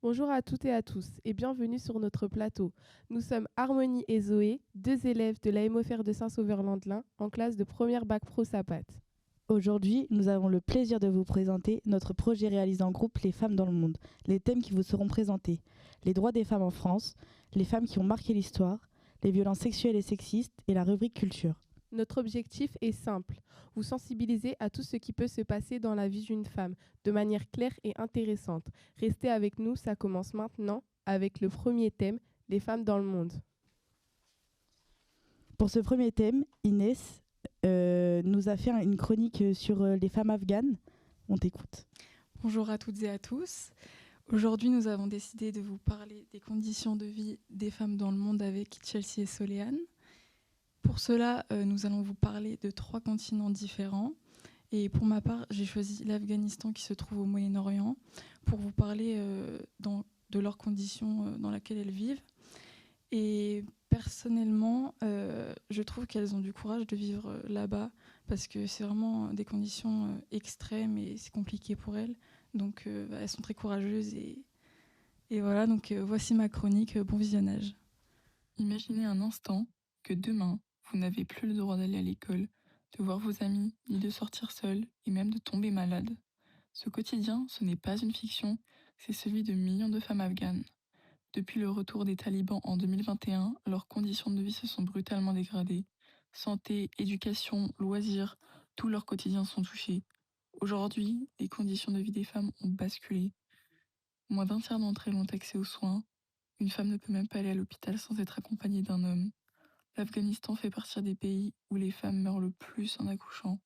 Bonjour à toutes et à tous et bienvenue sur notre plateau. Nous sommes Harmonie et Zoé, deux élèves de la MOFR de Saint-Sauveur-Landelin en classe de première bac pro SAPAT. Aujourd'hui, nous avons le plaisir de vous présenter notre projet réalisé en groupe Les femmes dans le monde. Les thèmes qui vous seront présentés: les droits des femmes en France, les femmes qui ont marqué l'histoire, les violences sexuelles et sexistes et la rubrique culture. Notre objectif est simple, vous sensibiliser à tout ce qui peut se passer dans la vie d'une femme de manière claire et intéressante. Restez avec nous, ça commence maintenant avec le premier thème, les femmes dans le monde. Pour ce premier thème, Inès nous a fait une chronique sur les femmes afghanes. On t'écoute. Bonjour à toutes et à tous. Aujourd'hui, nous avons décidé de vous parler des conditions de vie des femmes dans le monde avec Chelsea et Soléane. Pour cela, nous allons vous parler de 3 continents différents. Et pour ma part, j'ai choisi l'Afghanistan qui se trouve au Moyen-Orient pour vous parler de leurs conditions dans lesquelles elles vivent. Et personnellement, je trouve qu'elles ont du courage de vivre là-bas parce que c'est vraiment des conditions extrêmes et c'est compliqué pour elles. Donc elles sont très courageuses et voilà, donc voici ma chronique, bon visionnage. Imaginez un instant que demain, vous n'avez plus le droit d'aller à l'école, de voir vos amis, ni de sortir seul, et même de tomber malade. Ce quotidien, ce n'est pas une fiction, c'est celui de millions de femmes afghanes. Depuis le retour des talibans en 2021, leurs conditions de vie se sont brutalement dégradées. Santé, éducation, loisirs, tous leurs quotidiens sont touchés. Aujourd'hui, les conditions de vie des femmes ont basculé. Moins d'un tiers d'entre elles ont accès aux soins. Une femme ne peut même pas aller à l'hôpital sans être accompagnée d'un homme. L'Afghanistan fait partie des pays où les femmes meurent le plus en accouchant.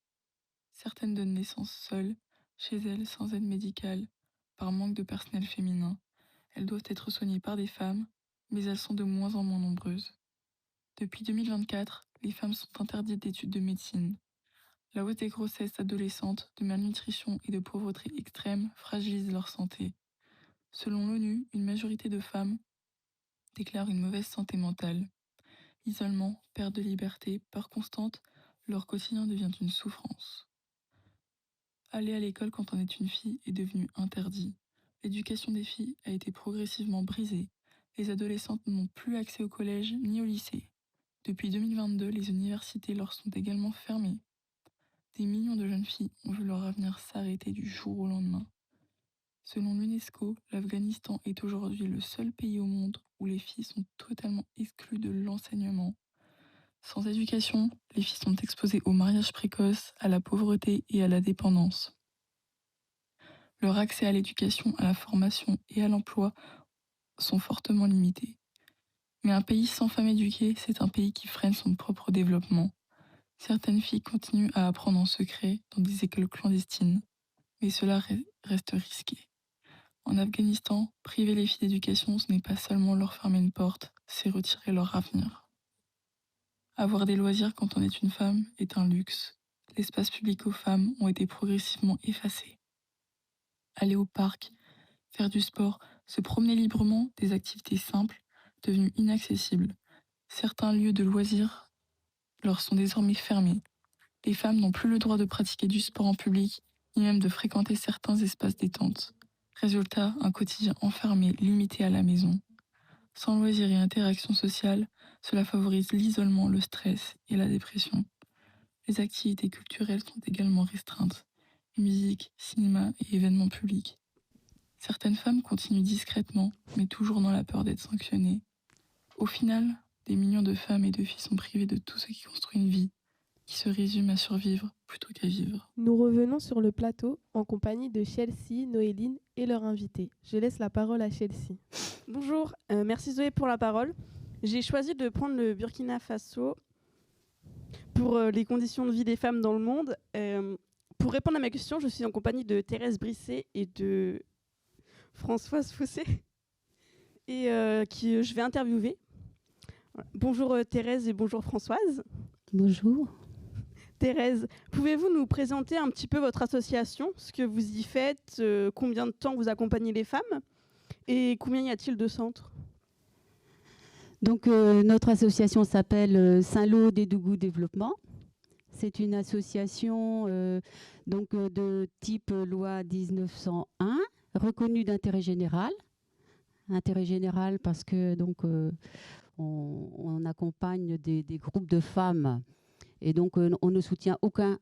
Certaines donnent naissance seules, chez elles sans aide médicale, par manque de personnel féminin. Elles doivent être soignées par des femmes, mais elles sont de moins en moins nombreuses. Depuis 2024, les femmes sont interdites d'études de médecine. La hausse des grossesses adolescentes, de malnutrition et de pauvreté extrême fragilise leur santé. Selon l'ONU, une majorité de femmes déclarent une mauvaise santé mentale. Isolement, perte de liberté, peur constante, leur quotidien devient une souffrance. Aller à l'école quand on est une fille est devenu interdit. L'éducation des filles a été progressivement brisée. Les adolescentes n'ont plus accès au collège ni au lycée. Depuis 2022, les universités leur sont également fermées. Des millions de jeunes filles ont vu leur avenir s'arrêter du jour au lendemain. Selon l'UNESCO, l'Afghanistan est aujourd'hui le seul pays au monde où les filles sont totalement exclues de l'enseignement. Sans éducation, les filles sont exposées au mariage précoce, à la pauvreté et à la dépendance. Leur accès à l'éducation, à la formation et à l'emploi sont fortement limités. Mais un pays sans femmes éduquées, c'est un pays qui freine son propre développement. Certaines filles continuent à apprendre en secret dans des écoles clandestines, mais cela reste risqué. En Afghanistan, priver les filles d'éducation, ce n'est pas seulement leur fermer une porte, c'est retirer leur avenir. Avoir des loisirs quand on est une femme est un luxe. L'espace public aux femmes ont été progressivement effacés. Aller au parc, faire du sport, se promener librement, des activités simples, devenues inaccessibles. Certains lieux de loisirs leur sont désormais fermés. Les femmes n'ont plus le droit de pratiquer du sport en public, ni même de fréquenter certains espaces détente. Résultat, un quotidien enfermé, limité à la maison. Sans loisirs et interaction sociale, cela favorise l'isolement, le stress et la dépression. Les activités culturelles sont également restreintes. Musique, cinéma et événements publics. Certaines femmes continuent discrètement, mais toujours dans la peur d'être sanctionnées. Au final, des millions de femmes et de filles sont privées de tout ce qui construit une vie, qui se résume à survivre plutôt qu'à vivre. Nous revenons sur le plateau en compagnie de Chelsea, Noéline et leur invité. Je laisse la parole à Chelsea. Bonjour, merci Zoé pour la parole. J'ai choisi de prendre le Burkina Faso pour les conditions de vie des femmes dans le monde. Pour répondre à ma question, je suis en compagnie de Thérèse Brisset et de Françoise Fossé, et qui je vais interviewer. Voilà. Bonjour Thérèse et bonjour Françoise. Bonjour. Thérèse, pouvez-vous nous présenter un petit peu votre association, ce que vous y faites, combien de temps vous accompagnez les femmes et combien y a-t-il de centres? Donc, notre association s'appelle Saint-Lô des Dougou Développement. C'est une association de type loi 1901, reconnue d'intérêt général. intérêt général parce que donc on accompagne des groupes de femmes et donc on ne soutient aucun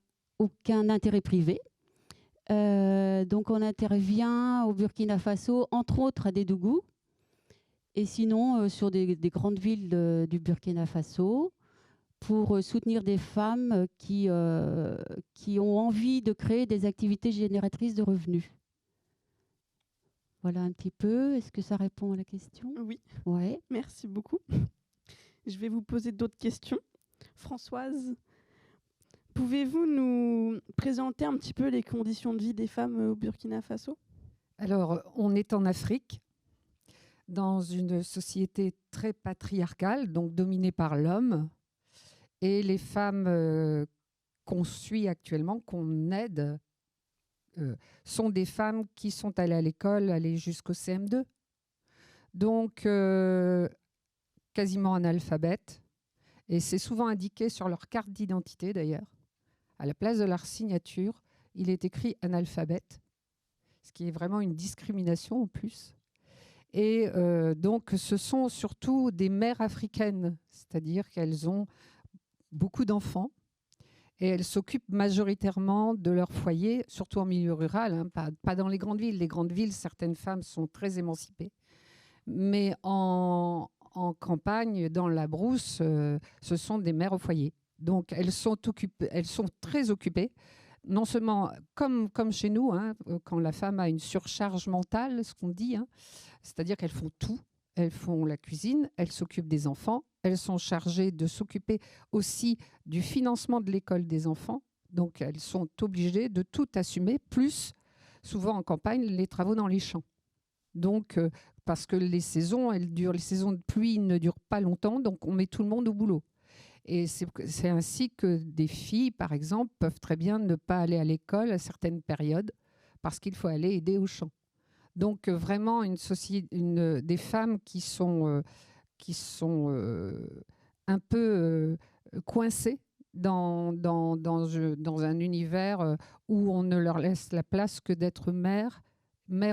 intérêt privé. Donc on intervient au Burkina Faso, entre autres à Dédougou, et sinon sur des grandes villes du Burkina Faso, pour soutenir des femmes qui ont envie de créer des activités génératrices de revenus. Voilà un petit peu. Est-ce que ça répond à la question? Oui. Ouais. Merci beaucoup. Je vais vous poser d'autres questions. Françoise, pouvez-vous nous présenter un petit peu les conditions de vie des femmes au Burkina Faso? Alors, on est en Afrique, dans une société très patriarcale, donc dominée par l'homme. Et les femmes qu'on suit actuellement, qu'on aide, sont des femmes qui sont allées à l'école, allées jusqu'au CM2. Donc, quasiment analphabètes. Et c'est souvent indiqué sur leur carte d'identité, d'ailleurs. À la place de leur signature, il est écrit analphabète, ce qui est vraiment une discrimination en plus. Et donc, ce sont surtout des mères africaines, c'est-à-dire qu'elles ont beaucoup d'enfants et elles s'occupent majoritairement de leur foyer, surtout en milieu rural, hein, pas dans les grandes villes. Les grandes villes, certaines femmes sont très émancipées. Mais en campagne, dans la brousse, ce sont des mères au foyer. Donc, elles sont très occupées, non seulement comme chez nous, hein, quand la femme a une surcharge mentale, ce qu'on dit, hein, c'est-à-dire qu'elles font tout. Elles font la cuisine, elles s'occupent des enfants, elles sont chargées de s'occuper aussi du financement de l'école des enfants. Donc, elles sont obligées de tout assumer, plus, souvent en campagne, les travaux dans les champs. Donc, parce que les saisons de pluie ne durent pas longtemps, donc on met tout le monde au boulot. Et c'est ainsi que des filles, par exemple, peuvent très bien ne pas aller à l'école à certaines périodes parce qu'il faut aller aider aux champs. Donc vraiment des femmes qui sont un peu coincées dans un univers où on ne leur laisse la place que d'être mère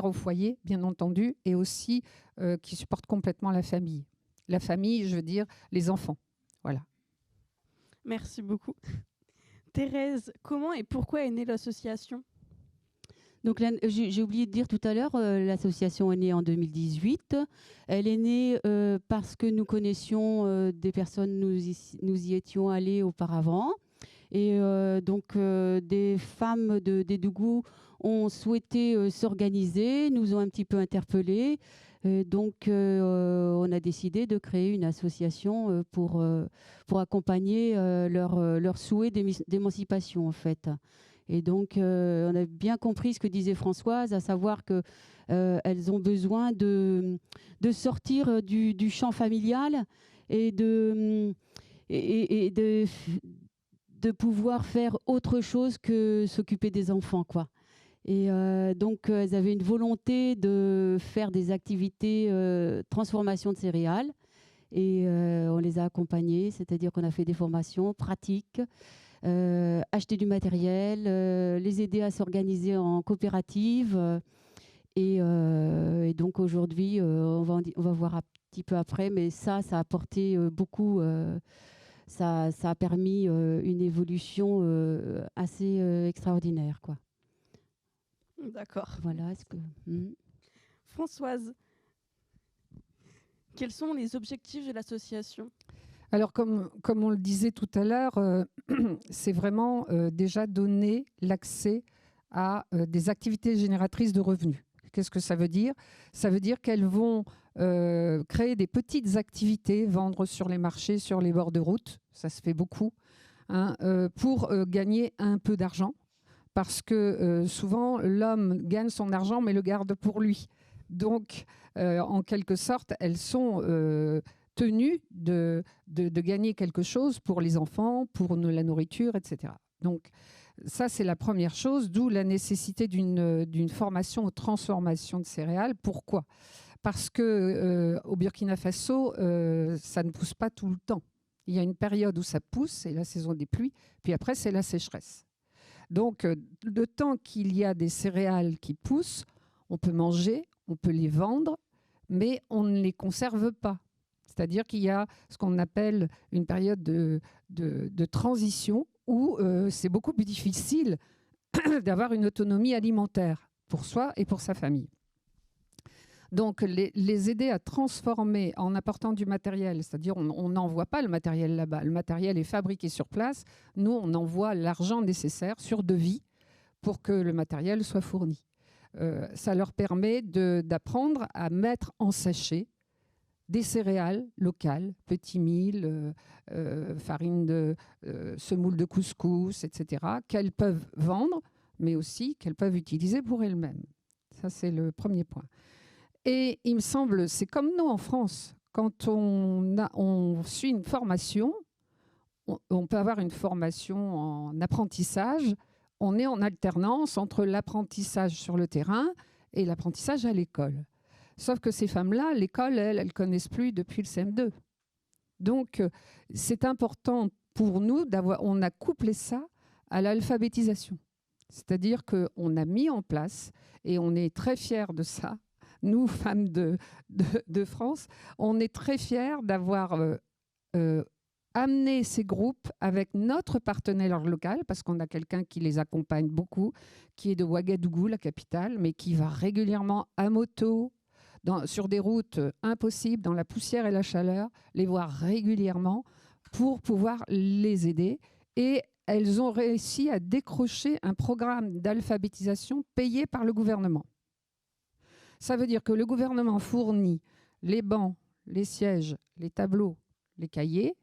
au foyer, bien entendu, et aussi qui supportent complètement la famille. La famille, je veux dire, les enfants. Voilà. Merci beaucoup. Thérèse, comment et pourquoi est née l'association ? Donc j'ai oublié de dire tout à l'heure, l'association est née en 2018. Elle est née parce que nous connaissions des personnes, nous y étions allés auparavant. Et donc des femmes de Dédougou ont souhaité s'organiser, nous ont un petit peu interpellés. Donc on a décidé de créer une association pour accompagner leur souhait d'émancipation en fait. Et donc, on a bien compris ce que disait Françoise, à savoir qu'elles ont besoin de sortir du champ familial et de pouvoir faire autre chose que s'occuper des enfants, quoi. Et donc, elles avaient une volonté de faire des activités transformation de céréales. Et on les a accompagnées, c'est-à-dire qu'on a fait des formations pratiques, acheter du matériel, les aider à s'organiser en coopérative. Et donc aujourd'hui, on va voir un petit peu après, mais ça a apporté beaucoup. Ça a permis une évolution assez extraordinaire, quoi. D'accord. Voilà. Françoise, quels sont les objectifs de l'association ? Alors, comme on le disait tout à l'heure, c'est vraiment déjà donner l'accès à des activités génératrices de revenus. Qu'est-ce que ça veut dire ? Ça veut dire qu'elles vont créer des petites activités, vendre sur les marchés, sur les bords de route, ça se fait beaucoup, hein, pour gagner un peu d'argent. Parce que souvent, l'homme gagne son argent, mais le garde pour lui. Donc, en quelque sorte, elles sont tenues de gagner quelque chose pour les enfants, pour la nourriture, etc. Donc, ça, c'est la première chose, d'où la nécessité d'une formation aux transformations de céréales. Pourquoi ? Parce qu'au Burkina Faso, ça ne pousse pas tout le temps. Il y a une période où ça pousse, c'est la saison des pluies, puis après, c'est la sécheresse. Donc, le temps qu'il y a des céréales qui poussent, on peut manger, on peut les vendre, mais on ne les conserve pas. C'est-à-dire qu'il y a ce qu'on appelle une période de transition où c'est beaucoup plus difficile d'avoir une autonomie alimentaire pour soi et pour sa famille. Donc, les aider à transformer en apportant du matériel, c'est-à-dire on n'envoie pas le matériel là-bas, le matériel est fabriqué sur place, nous on envoie l'argent nécessaire sur devis pour que le matériel soit fourni. Ça leur permet d'apprendre à mettre en sachet des céréales locales, petits milles, farine de semoule de couscous, etc., qu'elles peuvent vendre, mais aussi qu'elles peuvent utiliser pour elles-mêmes. Ça, c'est le premier point. Et il me semble, c'est comme nous en France, quand on suit une formation, on peut avoir une formation en apprentissage, on est en alternance entre l'apprentissage sur le terrain et l'apprentissage à l'école. Sauf que ces femmes-là, l'école, elles ne connaissent plus depuis le CM2. Donc, c'est important pour nous on a couplé ça à l'alphabétisation. C'est-à-dire qu'on a mis en place, et on est très fiers de ça, nous, femmes de France, on est très fiers d'avoir amené ces groupes avec notre partenaire local, parce qu'on a quelqu'un qui les accompagne beaucoup, qui est de Ouagadougou, la capitale, mais qui va régulièrement à moto, sur des routes impossibles, dans la poussière et la chaleur, les voir régulièrement pour pouvoir les aider. Et elles ont réussi à décrocher un programme d'alphabétisation payé par le gouvernement. Ça veut dire que le gouvernement fournit les bancs, les sièges, les tableaux, les cahiers,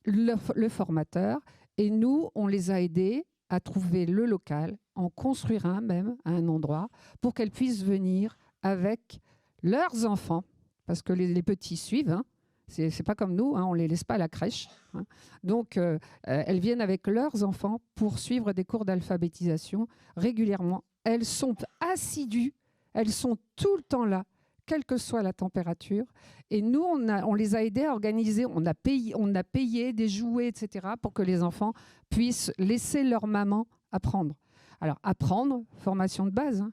le formateur, et nous, on les a aidés à trouver le local, en construire un même à un endroit, pour qu'elles puissent venir avec leurs enfants, parce que les petits suivent, hein. C'est pas comme nous, hein, on ne les laisse pas à la crèche. Hein. Donc, elles viennent avec leurs enfants pour suivre des cours d'alphabétisation régulièrement. Elles sont assidues, elles sont tout le temps là, quelle que soit la température. Et nous, on les a aidées à organiser, on a payé des jouets, etc., pour que les enfants puissent laisser leur maman apprendre. Alors, apprendre, formation de base, hein.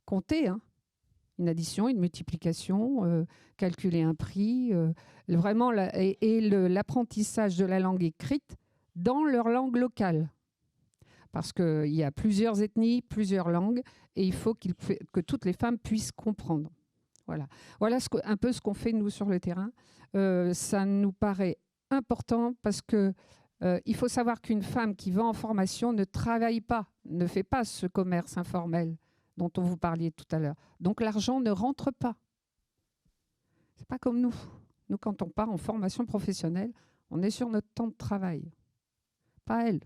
Compter, hein. Une addition, une multiplication, calculer un prix, vraiment l'apprentissage de la langue écrite dans leur langue locale. Parce qu'il y a plusieurs ethnies, plusieurs langues, et il faut que toutes les femmes puissent comprendre. Voilà un peu ce qu'on fait nous sur le terrain. Ça nous paraît important parce que il faut savoir qu'une femme qui va en formation ne travaille pas, ne fait pas ce commerce informel dont on vous parliez tout à l'heure. Donc l'argent ne rentre pas. C'est pas comme nous. Nous, quand on part en formation professionnelle, on est sur notre temps de travail. Pas elles,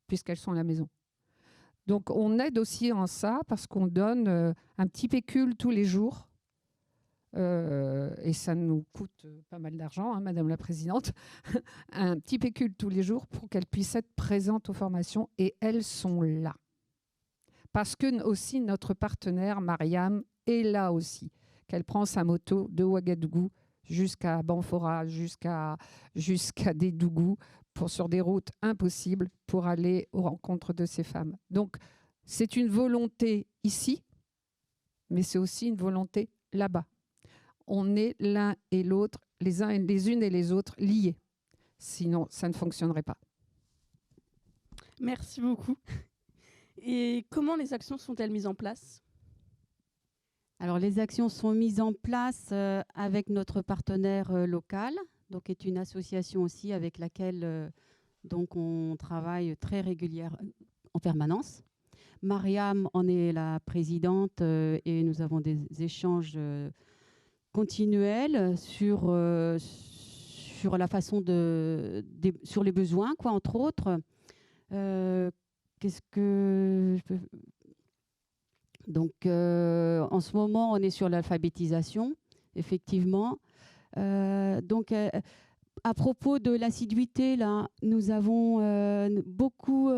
puisqu'elles sont à la maison. Donc on aide aussi en ça parce qu'on donne un petit pécule tous les jours. Et ça nous coûte pas mal d'argent, hein, Madame la Présidente. Un petit pécule tous les jours pour qu'elles puissent être présentes aux formations. Et elles sont là. Parce que aussi notre partenaire, Mariam, est là aussi. Qu'elle prend sa moto de Ouagadougou jusqu'à Banfora, jusqu'à Dédougou, sur des routes impossibles pour aller aux rencontres de ces femmes. Donc, c'est une volonté ici, mais c'est aussi une volonté là-bas. On est l'un et l'autre, les unes et les autres liés. Sinon, ça ne fonctionnerait pas. Merci beaucoup. Et comment les actions sont-elles mises en place ? Alors, les actions sont mises en place avec notre partenaire local, donc qui est une association aussi avec laquelle donc on travaille très régulièrement en permanence. Mariam en est la présidente et nous avons des échanges continuels sur la façon sur les besoins, quoi, entre autres. Qu'est-ce que je peux... Donc, en ce moment, on est sur l'alphabétisation, effectivement. Donc, à propos de l'assiduité, là, nous avons beaucoup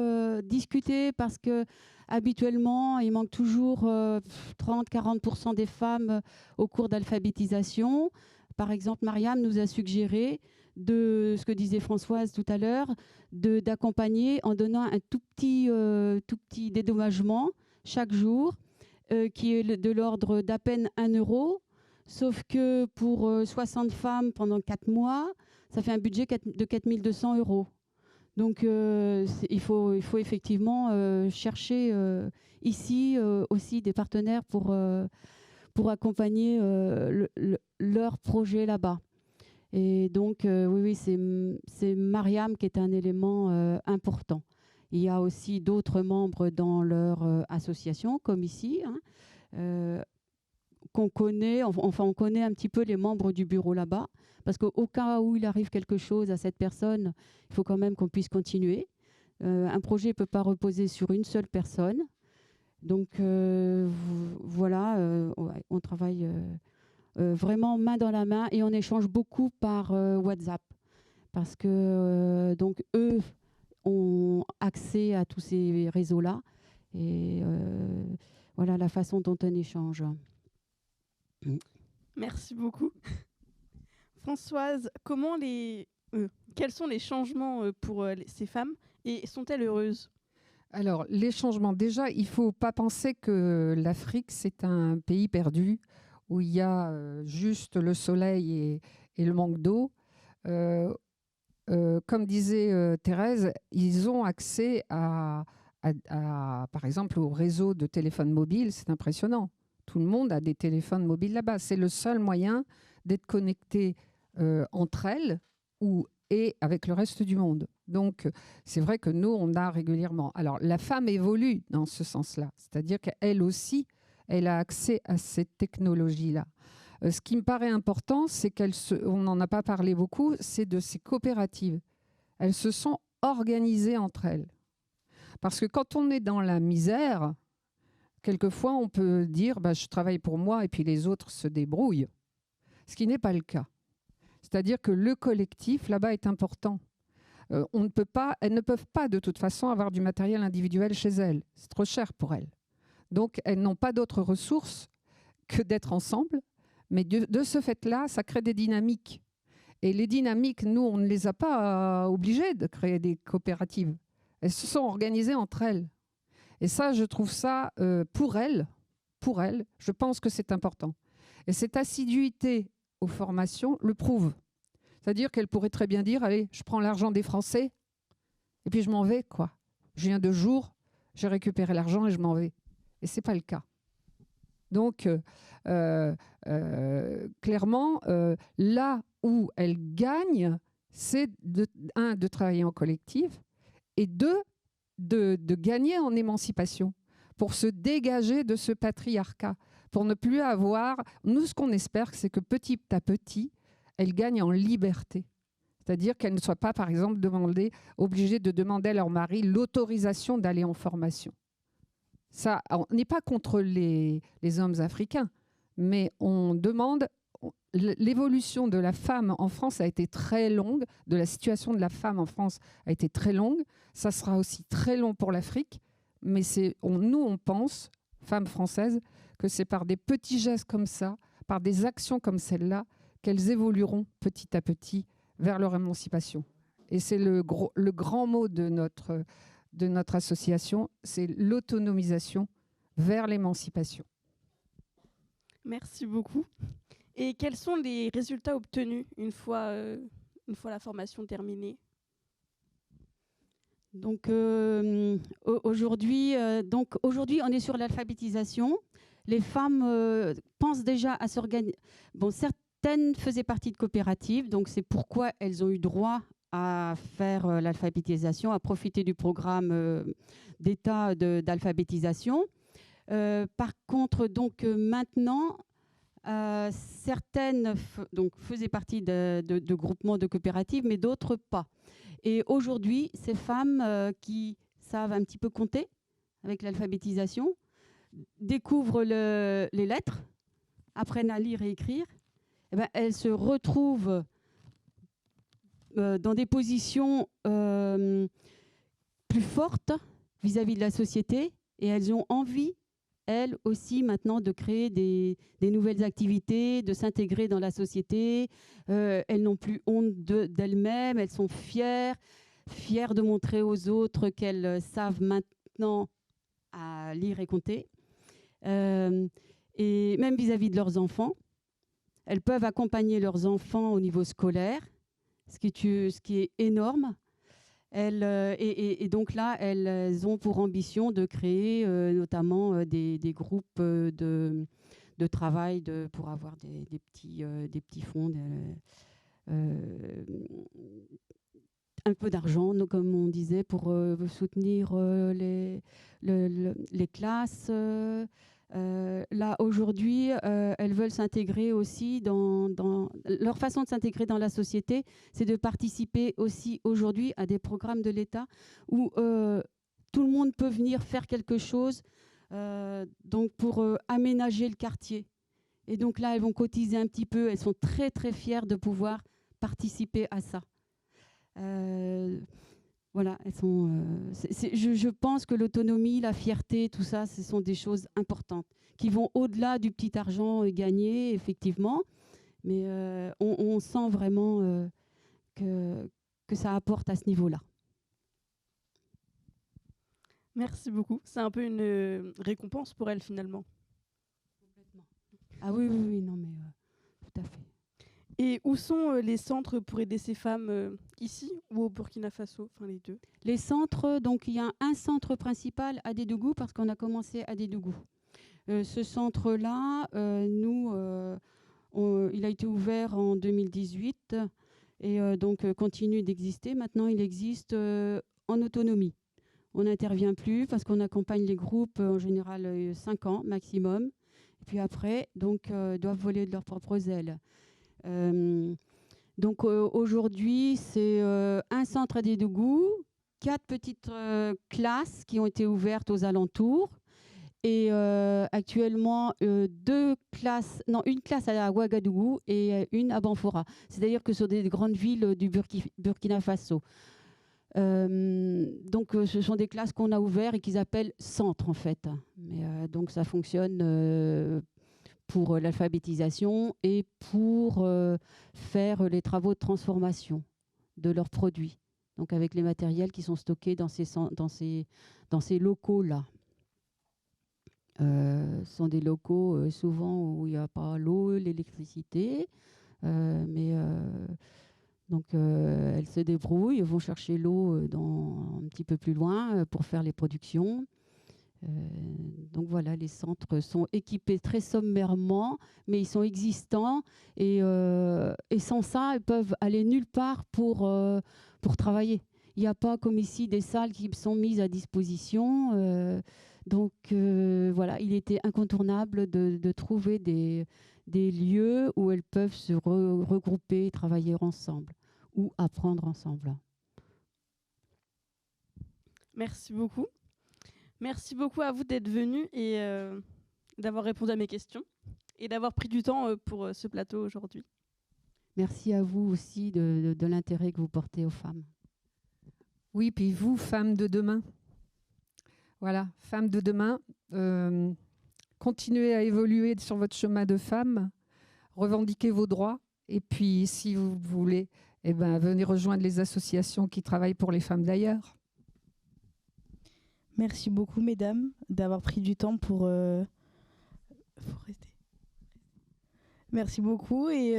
discuté parce que habituellement, il manque toujours 30-40% des femmes au cours d'alphabétisation. Par exemple, Mariam nous a suggéré de ce que disait Françoise tout à l'heure, d'accompagner en donnant un tout petit dédommagement chaque jour, qui est de l'ordre d'à peine 1 euro, Sauf que pour 60 femmes pendant 4 mois, ça fait un budget de 4 200 €. Donc il faut effectivement chercher ici aussi des partenaires pour accompagner leur projet là-bas. Et donc oui, c'est Mariam qui est un élément important. Il y a aussi d'autres membres dans leur association, comme ici, qu'on connaît, enfin on connaît un petit peu les membres du bureau là-bas, parce qu'au cas où il arrive quelque chose à cette personne, il faut quand même qu'on puisse continuer. Un projet ne peut pas reposer sur une seule personne. Donc voilà, on travaille vraiment main dans la main et on échange beaucoup par WhatsApp, parce que donc eux ont accès à tous ces réseaux-là, et voilà la façon dont on échange. Merci beaucoup. Françoise, quels sont les changements pour ces femmes et sont-elles heureuses? Alors, les changements, déjà, il ne faut pas penser que l'Afrique, c'est un pays perdu où il y a juste le soleil et le manque d'eau. Comme disait Thérèse, ils ont accès par exemple, au réseau de téléphones mobiles. C'est impressionnant. Tout le monde a des téléphones mobiles là-bas. C'est le seul moyen d'être connecté entre elles et avec le reste du monde. Donc, c'est vrai que nous, on a régulièrement... Alors, la femme évolue dans ce sens-là. C'est-à-dire qu'elle aussi, elle a accès à cette technologie-là. Ce qui me paraît important, c'est on n'en a pas parlé beaucoup, c'est de ces coopératives. Elles se sont organisées entre elles. Parce que quand on est dans la misère, quelquefois, on peut dire je travaille pour moi et puis les autres se débrouillent. Ce qui n'est pas le cas. C'est-à-dire que le collectif, là-bas, est important. Elles ne peuvent pas, de toute façon, avoir du matériel individuel chez elles. C'est trop cher pour elles. Donc, elles n'ont pas d'autres ressources que d'être ensemble. Mais de ce fait-là, ça crée des dynamiques. Et les dynamiques, nous, on ne les a pas obligées de créer des coopératives. Elles se sont organisées entre elles. Et ça, je trouve ça, pour elles, je pense que c'est important. Et cette assiduité aux formations le prouve. C'est-à-dire qu'elle pourrait très bien dire, allez, je prends l'argent des Français et puis je m'en vais, quoi. Je viens 2 jours, j'ai récupéré l'argent et je m'en vais. Et ce n'est pas le cas. Donc, clairement, là où elles gagnent, c'est de travailler en collectif et de gagner en émancipation pour se dégager de ce patriarcat, pour ne plus avoir... Nous, ce qu'on espère, c'est que petit à petit, elles gagnent en liberté. C'est-à-dire qu'elles ne soient pas, par exemple, obligées de demander à leur mari l'autorisation d'aller en formation. Ça, on n'est pas contre les hommes africains, mais on demande... L'évolution de la femme en France a été très longue, de la situation de la femme en France a été très longue. Ça sera aussi très long pour l'Afrique, mais nous, on pense, femmes françaises, que c'est par des petits gestes comme ça, par des actions comme celle-là, qu'elles évolueront petit à petit vers leur émancipation. Et c'est le grand mot de notre association, c'est l'autonomisation vers l'émancipation. Merci beaucoup. Et quels sont les résultats obtenus une fois la formation terminée? Donc aujourd'hui, on est sur l'alphabétisation. Les femmes pensent déjà à s'organiser. Bon, certaines faisaient partie de coopératives, donc c'est pourquoi elles ont eu droit à faire l'alphabétisation, à profiter du programme d'État d'alphabétisation. Par contre, donc maintenant, certaines faisaient partie de groupements de coopératives, mais d'autres pas. Et aujourd'hui, ces femmes qui savent un petit peu compter avec l'alphabétisation découvrent les lettres, apprennent à lire et écrire. Et ben, elles se retrouvent dans des positions plus fortes vis-à-vis de la société, et elles ont envie, elles aussi, maintenant, de créer des nouvelles activités, de s'intégrer dans la société. Elles n'ont plus honte d'elles-mêmes, elles sont fières de montrer aux autres qu'elles savent maintenant à lire et compter. Et même vis-à-vis de leurs enfants. Elles peuvent accompagner leurs enfants au niveau scolaire, ce qui est énorme. Et donc là, elles ont pour ambition de créer notamment des groupes de travail pour avoir des petits fonds, un peu d'argent, comme on disait, pour soutenir les classes. Là, aujourd'hui, elles veulent s'intégrer aussi dans leur façon de s'intégrer dans la société, c'est de participer aussi aujourd'hui à des programmes de l'État où tout le monde peut venir faire quelque chose donc pour aménager le quartier. Et donc là, elles vont cotiser un petit peu. Elles sont très, très fières de pouvoir participer à ça. Voilà, elles sont. Je pense que l'autonomie, la fierté, tout ça, ce sont des choses importantes qui vont au-delà du petit argent gagné, effectivement. Mais on sent vraiment que ça apporte à ce niveau-là. Merci beaucoup. C'est un peu une récompense pour elles, finalement. Complètement. Ah oui, non, mais tout à fait. Et où sont les centres pour aider ces femmes ici ou au Burkina Faso, enfin les deux? Les centres, donc il y a un centre principal à Dédougou parce qu'on a commencé à Dédougou. Ce centre-là, il a été ouvert en 2018 et donc continue d'exister. Maintenant, il existe en autonomie. On n'intervient plus parce qu'on accompagne les groupes en général 5 ans maximum. Et puis après, donc doivent voler de leurs propres ailes. Donc aujourd'hui, c'est un centre à Dédougou, 4 petites classes qui ont été ouvertes aux alentours et actuellement une classe à Ouagadougou et une à Banfora. C'est-à-dire que sur des grandes villes du Burkina Faso. Donc ce sont des classes qu'on a ouvertes et qu'ils appellent centres en fait. Mais, donc ça fonctionne pour l'alphabétisation et pour faire les travaux de transformation de leurs produits. Donc avec les matériels qui sont stockés dans ces locaux-là. Ce sont des locaux souvent où il n'y a pas l'eau, l'électricité, mais donc elles se débrouillent, vont chercher l'eau un petit peu plus loin pour faire les productions. Donc voilà, les centres sont équipés très sommairement, mais ils sont existants et sans ça, ils peuvent aller nulle part pour travailler. Il n'y a pas comme ici des salles qui sont mises à disposition. Donc voilà, il était incontournable de trouver des lieux où elles peuvent se regrouper et travailler ensemble ou apprendre ensemble. Merci beaucoup. Merci beaucoup à vous d'être venus et d'avoir répondu à mes questions et d'avoir pris du temps pour ce plateau aujourd'hui. Merci à vous aussi de l'intérêt que vous portez aux femmes. Oui, puis vous, femmes de demain. Voilà, femmes de demain, continuez à évoluer sur votre chemin de femme, revendiquez vos droits et puis si vous voulez, venez rejoindre les associations qui travaillent pour les femmes d'ailleurs. Merci beaucoup, mesdames, d'avoir pris du temps pour rester. Merci beaucoup et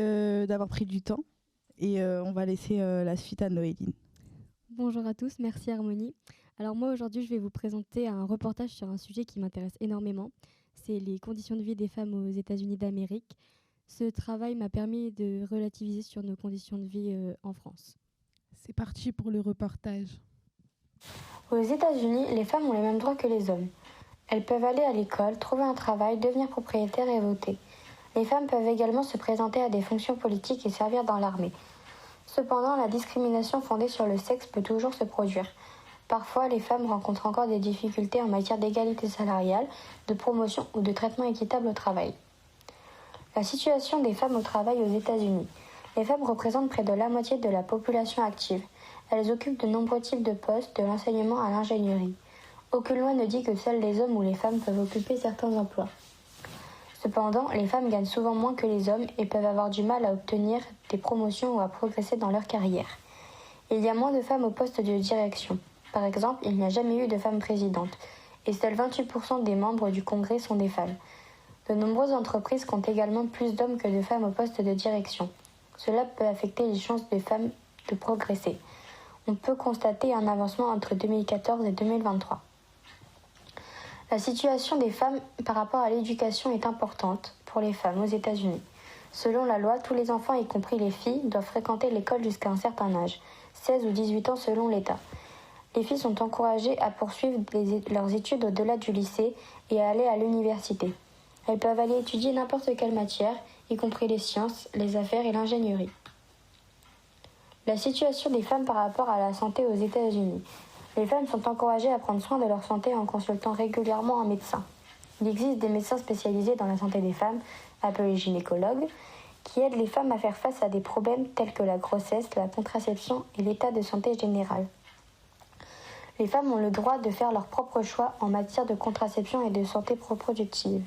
d'avoir pris du temps. Et on va laisser la suite à Noéline. Bonjour à tous, merci Harmonie. Alors moi, aujourd'hui, je vais vous présenter un reportage sur un sujet qui m'intéresse énormément. C'est les conditions de vie des femmes aux États-Unis d'Amérique. Ce travail m'a permis de relativiser sur nos conditions de vie en France. C'est parti pour le reportage. Aux États-Unis, les femmes ont les mêmes droits que les hommes. Elles peuvent aller à l'école, trouver un travail, devenir propriétaires et voter. Les femmes peuvent également se présenter à des fonctions politiques et servir dans l'armée. Cependant, la discrimination fondée sur le sexe peut toujours se produire. Parfois, les femmes rencontrent encore des difficultés en matière d'égalité salariale, de promotion ou de traitement équitable au travail. La situation des femmes au travail aux États-Unis. Les femmes représentent près de la moitié de la population active. Elles occupent de nombreux types de postes, de l'enseignement à l'ingénierie. Aucune loi ne dit que seuls les hommes ou les femmes peuvent occuper certains emplois. Cependant, les femmes gagnent souvent moins que les hommes et peuvent avoir du mal à obtenir des promotions ou à progresser dans leur carrière. Il y a moins de femmes au poste de direction. Par exemple, il n'y a jamais eu de femmes présidentes et seuls 28% des membres du Congrès sont des femmes. De nombreuses entreprises comptent également plus d'hommes que de femmes au poste de direction. Cela peut affecter les chances des femmes de progresser. On peut constater un avancement entre 2014 et 2023. La situation des femmes par rapport à l'éducation est importante pour les femmes aux États-Unis. Selon la loi, tous les enfants, y compris les filles, doivent fréquenter l'école jusqu'à un certain âge, 16 ou 18 ans selon l'État. Les filles sont encouragées à poursuivre leurs études au-delà du lycée et à aller à l'université. Elles peuvent aller étudier n'importe quelle matière, y compris les sciences, les affaires et l'ingénierie. La situation des femmes par rapport à la santé aux États-Unis. Les femmes sont encouragées à prendre soin de leur santé en consultant régulièrement un médecin. Il existe des médecins spécialisés dans la santé des femmes, appelés gynécologues, qui aident les femmes à faire face à des problèmes tels que la grossesse, la contraception et l'état de santé général. Les femmes ont le droit de faire leurs propres choix en matière de contraception et de santé reproductive.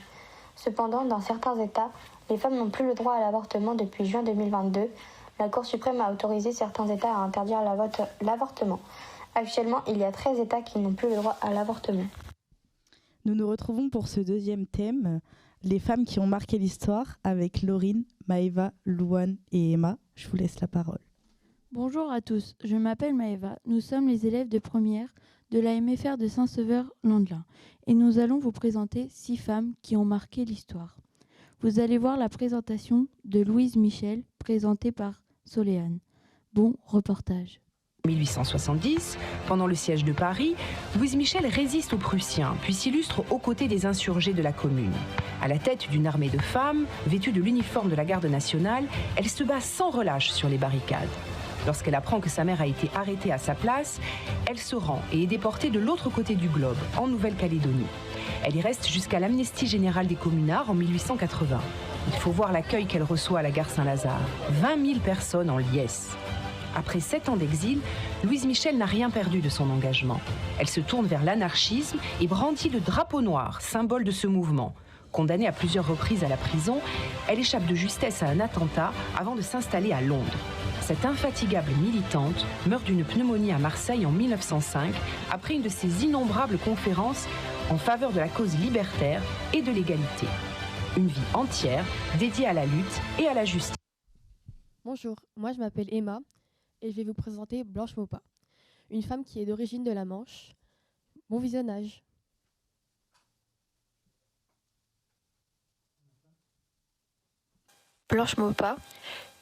Cependant, dans certains États, les femmes n'ont plus le droit à l'avortement depuis juin 2022. La Cour suprême a autorisé certains États à interdire l'avortement. Actuellement, il y a 13 États qui n'ont plus le droit à l'avortement. Nous nous retrouvons pour ce deuxième thème, les femmes qui ont marqué l'histoire, avec Laurine, Maëva, Louane et Emma. Je vous laisse la parole. Bonjour à tous, je m'appelle Maëva. Nous sommes les élèves de première de la MFR de Saint-Sever-Landelin et nous allons vous présenter 6 femmes qui ont marqué l'histoire. Vous allez voir la présentation de Louise Michel, présentée par Soléane. Bon reportage. En 1870, pendant le siège de Paris, Louise Michel résiste aux Prussiens, puis s'illustre aux côtés des insurgés de la Commune. À la tête d'une armée de femmes, vêtues de l'uniforme de la garde nationale, elle se bat sans relâche sur les barricades. Lorsqu'elle apprend que sa mère a été arrêtée à sa place, elle se rend et est déportée de l'autre côté du globe, en Nouvelle-Calédonie. Elle y reste jusqu'à l'amnistie générale des communards en 1880. Il faut voir l'accueil qu'elle reçoit à la gare Saint-Lazare. 20 000 personnes en liesse. Après 7 ans d'exil, Louise Michel n'a rien perdu de son engagement. Elle se tourne vers l'anarchisme et brandit le drapeau noir, symbole de ce mouvement. Condamnée à plusieurs reprises à la prison, elle échappe de justesse à un attentat avant de s'installer à Londres. Cette infatigable militante meurt d'une pneumonie à Marseille en 1905 après une de ses innombrables conférences en faveur de la cause libertaire et de l'égalité. Une vie entière dédiée à la lutte et à la justice. Bonjour, moi je m'appelle Emma et je vais vous présenter Blanche Maupas, une femme qui est d'origine de la Manche. Bon visionnage. Blanche Maupas,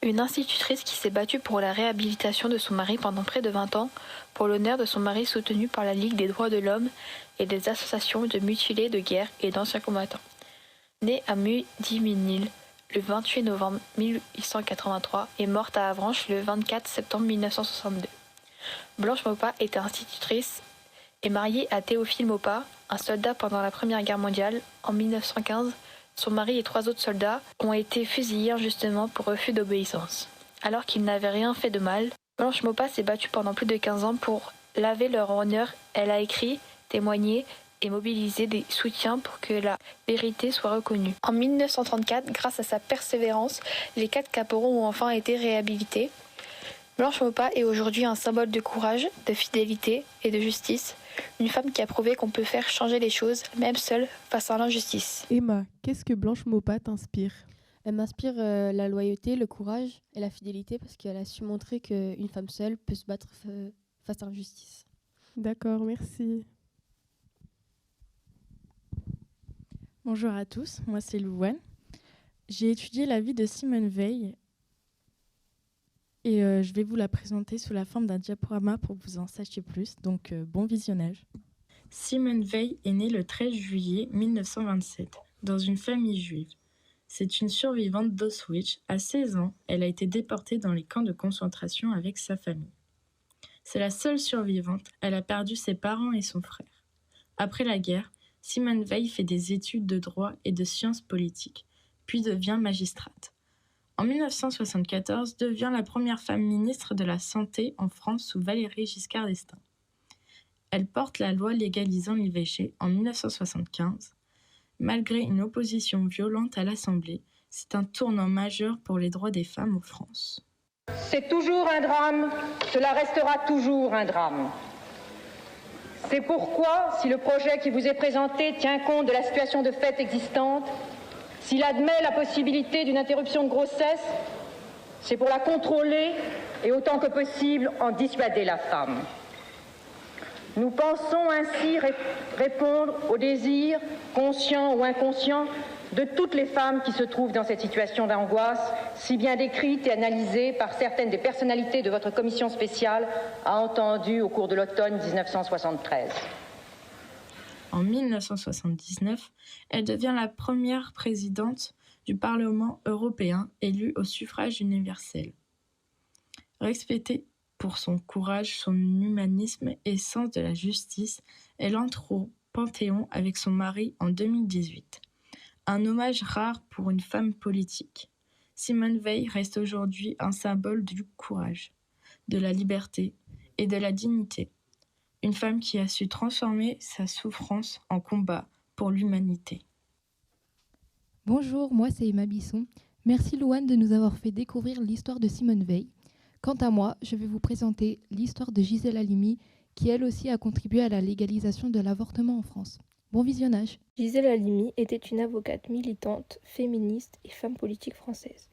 une institutrice qui s'est battue pour la réhabilitation de son mari pendant près de 20 ans, pour l'honneur de son mari soutenu par la Ligue des droits de l'homme et des associations de mutilés de guerre et d'anciens combattants. Née à Mudimesnil le 28 novembre 1883 et morte à Avranches le 24 septembre 1962. Blanche Maupas était institutrice et mariée à Théophile Maupas, un soldat pendant la Première Guerre mondiale. En 1915, son mari et 3 autres soldats ont été fusillés injustement pour refus d'obéissance. Alors qu'ils n'avaient rien fait de mal, Blanche Maupas s'est battue pendant plus de 15 ans pour laver leur honneur. Elle a écrit, témoigné et mobilisé des soutiens pour que la vérité soit reconnue. En 1934, grâce à sa persévérance, les 4 caporaux ont enfin été réhabilités. Blanche Maupas est aujourd'hui un symbole de courage, de fidélité et de justice. Une femme qui a prouvé qu'on peut faire changer les choses, même seule, face à l'injustice. Emma, qu'est-ce que Blanche Maupas t'inspire ? Elle m'inspire la loyauté, le courage et la fidélité parce qu'elle a su montrer qu'une femme seule peut se battre face à l'injustice. D'accord, merci. Bonjour à tous, moi c'est Louane. J'ai étudié la vie de Simone Veil et je vais vous la présenter sous la forme d'un diaporama pour que vous en sachiez plus, donc bon visionnage. Simone Veil est née le 13 juillet 1927 dans une famille juive. C'est une survivante d'Auschwitz. À 16 ans, elle a été déportée dans les camps de concentration avec sa famille. C'est la seule survivante, elle a perdu ses parents et son frère. Après la guerre, Simone Veil fait des études de droit et de sciences politiques, puis devient magistrate. En 1974, devient la première femme ministre de la Santé en France sous Valéry Giscard d'Estaing. Elle porte la loi légalisant l'IVG en 1975. Malgré une opposition violente à l'Assemblée, c'est un tournant majeur pour les droits des femmes en France. C'est toujours un drame, cela restera toujours un drame. C'est pourquoi, si le projet qui vous est présenté tient compte de la situation de fait existante, S'il admet la possibilité d'une interruption de grossesse, c'est pour la contrôler et autant que possible en dissuader la femme. Nous pensons ainsi répondre aux désirs, conscients ou inconscients, de toutes les femmes qui se trouvent dans cette situation d'angoisse, si bien décrite et analysée par certaines des personnalités de votre commission spéciale, a entendu au cours de l'automne 1973. En 1979, elle devient la première présidente du Parlement européen élue au suffrage universel. Respectée pour son courage, son humanisme et sens de la justice, elle entre au Panthéon avec son mari en 2018. Un hommage rare pour une femme politique. Simone Veil reste aujourd'hui un symbole du courage, de la liberté et de la dignité. Une femme qui a su transformer sa souffrance en combat pour l'humanité. Bonjour, moi c'est Emma Bisson. Merci Louane de nous avoir fait découvrir l'histoire de Simone Veil. Quant à moi, je vais vous présenter l'histoire de Gisèle Halimi, qui elle aussi a contribué à la légalisation de l'avortement en France. Bon visionnage. Gisèle Halimi était une avocate militante, féministe et femme politique française.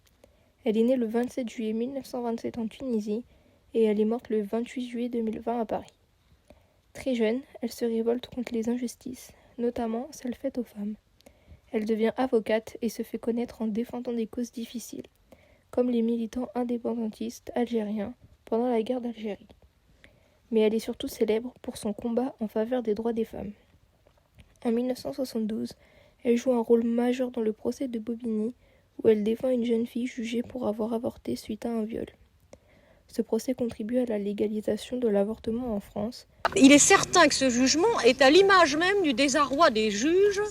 Elle est née le 27 juillet 1927 en Tunisie et elle est morte le 28 juillet 2020 à Paris. Très jeune, elle se révolte contre les injustices, notamment celles faites aux femmes. Elle devient avocate et se fait connaître en défendant des causes difficiles, comme les militants indépendantistes algériens pendant la guerre d'Algérie. Mais elle est surtout célèbre pour son combat en faveur des droits des femmes. En 1972, elle joue un rôle majeur dans le procès de Bobigny, où elle défend une jeune fille jugée pour avoir avorté suite à un viol. Ce procès contribue à la légalisation de l'avortement en France. Il est certain que ce jugement est à l'image même du désarroi des juges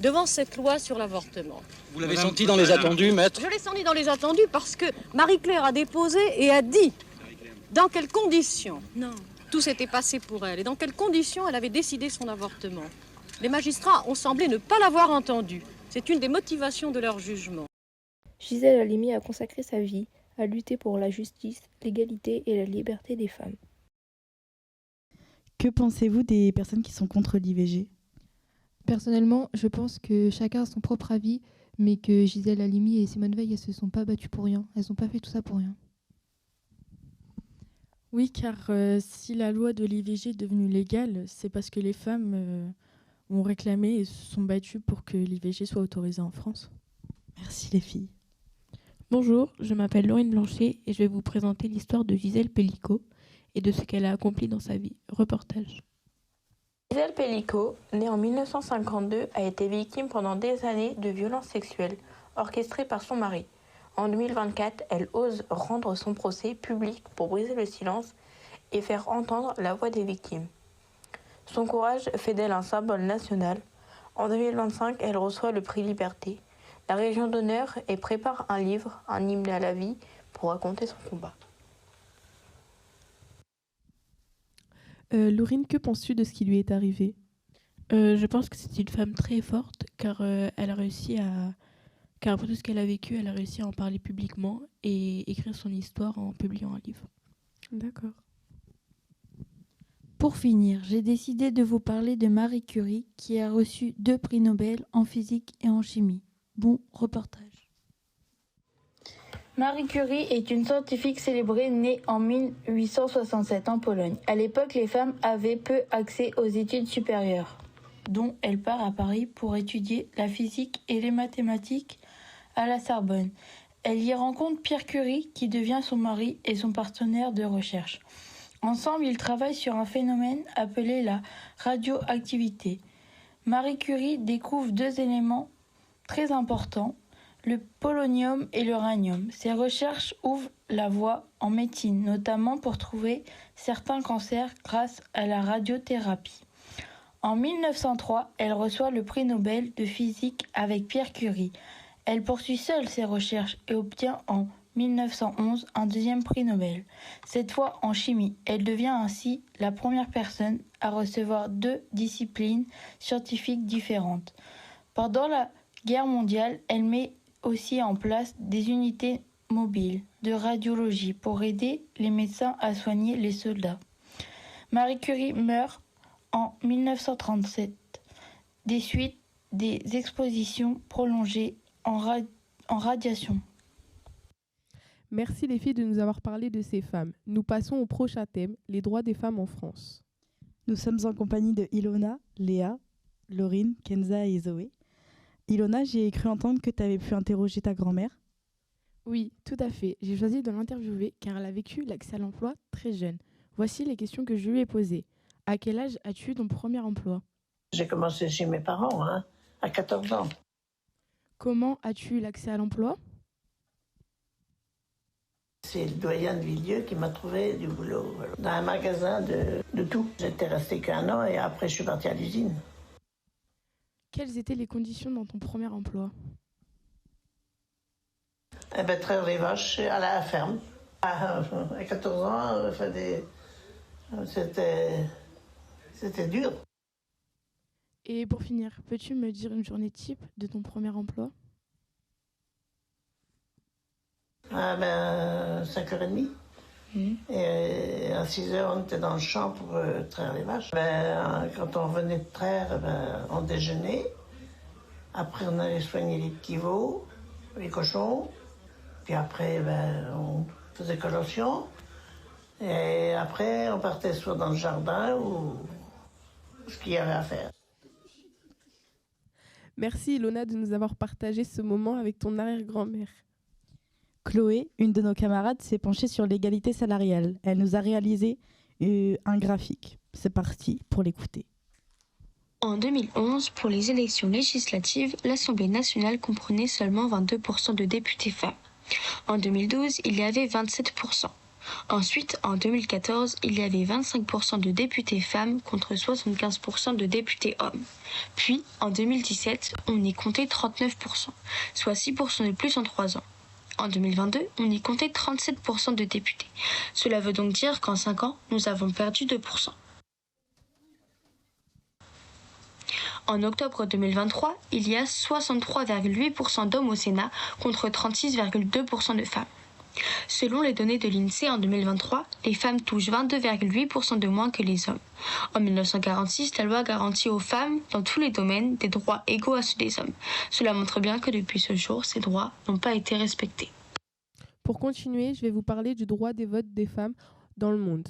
devant cette loi sur l'avortement. Vous l'avez senti dans les attendus, maître? Je l'ai senti dans les attendus parce que Marie-Claire a déposé et a dit dans quelles conditions tout s'était passé pour elle et dans quelles conditions elle avait décidé son avortement. Les magistrats ont semblé ne pas l'avoir entendu. C'est une des motivations de leur jugement. Gisèle Halimi a consacré sa vie à lutter pour la justice, l'égalité et la liberté des femmes. Que pensez-vous des personnes qui sont contre l'IVG ? Personnellement, je pense que chacun a son propre avis, mais que Gisèle Halimi et Simone Veil, elles se sont pas battues pour rien. Elles n'ont pas fait tout ça pour rien. Oui, car si la loi de l'IVG est devenue légale, c'est parce que les femmes ont réclamé et se sont battues pour que l'IVG soit autorisée en France. Merci les filles. Bonjour, je m'appelle Laurine Blanchet et je vais vous présenter l'histoire de Gisèle Pellicot et de ce qu'elle a accompli dans sa vie. Reportage. Gisèle Pellicot, née en 1952, a été victime pendant des années de violences sexuelles orchestrées par son mari. En 2024, elle ose rendre son procès public pour briser le silence et faire entendre la voix des victimes. Son courage fait d'elle un symbole national. En 2025, elle reçoit le prix Liberté, la Légion d'honneur et prépare un livre, un hymne à la vie, pour raconter son combat. Laurine, que penses-tu de ce qui lui est arrivé ? Je pense que c'est une femme très forte car elle a réussi à... Car après tout ce qu'elle a vécu, elle a réussi à en parler publiquement et écrire son histoire en publiant un livre. D'accord. Pour finir, j'ai décidé de vous parler de Marie Curie qui a reçu 2 prix Nobel en physique et en chimie. Bon reportage. Marie Curie est une scientifique célébrée née en 1867 en Pologne. À l'époque, les femmes avaient peu accès aux études supérieures, dont elle part à Paris pour étudier la physique et les mathématiques à la Sorbonne. Elle y rencontre Pierre Curie qui devient son mari et son partenaire de recherche. Ensemble, ils travaillent sur un phénomène appelé la radioactivité. Marie Curie découvre 2 éléments très importants, le polonium et l'uranium. Ses recherches ouvrent la voie en médecine, notamment pour trouver certains cancers grâce à la radiothérapie. En 1903, elle reçoit le prix Nobel de physique avec Pierre Curie. Elle poursuit seule ses recherches et obtient en 1911 un 2e prix Nobel, cette fois en chimie. Elle devient ainsi la première personne à recevoir 2 disciplines scientifiques différentes. Pendant la guerre mondiale, elle met aussi en place des unités mobiles de radiologie pour aider les médecins à soigner les soldats. Marie Curie meurt en 1937 des suites des expositions prolongées en radiation. Merci les filles de nous avoir parlé de ces femmes. Nous passons au prochain thème, les droits des femmes en France. Nous sommes en compagnie de Ilona, Léa, Laurine, Kenza et Zoé. Ilona, j'ai cru entendre que tu avais pu interroger ta grand-mère. Oui, tout à fait. J'ai choisi de l'interviewer car elle a vécu l'accès à l'emploi très jeune. Voici les questions que je lui ai posées. À quel âge as-tu eu ton premier emploi? J'ai commencé chez mes parents, à 14 ans. Comment as-tu eu l'accès à l'emploi? C'est le doyen de Villieu qui m'a trouvé du boulot dans un magasin de tout. J'étais restée qu'un an et après je suis partie à l'usine. Quelles étaient les conditions dans ton premier emploi? Traire les vaches à la ferme. À 14 ans, c'était dur. Et pour finir, peux-tu me dire une journée type de ton premier emploi? 5h30. Et à 6h, on était dans le champ pour traire les vaches. Quand on revenait de traire, on déjeunait. Après, on allait soigner les petits veaux, les cochons. Puis après, on faisait collation. Et après, on partait soit dans le jardin ou ce qu'il y avait à faire. Merci Ilona de nous avoir partagé ce moment avec ton arrière-grand-mère. Chloé, une de nos camarades, s'est penchée sur l'égalité salariale. Elle nous a réalisé un graphique. C'est parti pour l'écouter. En 2011, pour les élections législatives, l'Assemblée nationale comprenait seulement 22% de députés femmes. En 2012, il y avait 27%. Ensuite, en 2014, il y avait 25% de députés femmes contre 75% de députés hommes. Puis, en 2017, on y comptait 39%, soit 6% de plus en 3 ans. En 2022, on y comptait 37% de députés. Cela veut donc dire qu'en 5 ans, nous avons perdu 2%. En octobre 2023, il y a 63,8% d'hommes au Sénat contre 36,2% de femmes. Selon les données de l'INSEE en 2023, les femmes touchent 22,8% de moins que les hommes. En 1946, la loi garantit aux femmes, dans tous les domaines, des droits égaux à ceux des hommes. Cela montre bien que depuis ce jour, ces droits n'ont pas été respectés. Pour continuer, je vais vous parler du droit des votes des femmes dans le monde.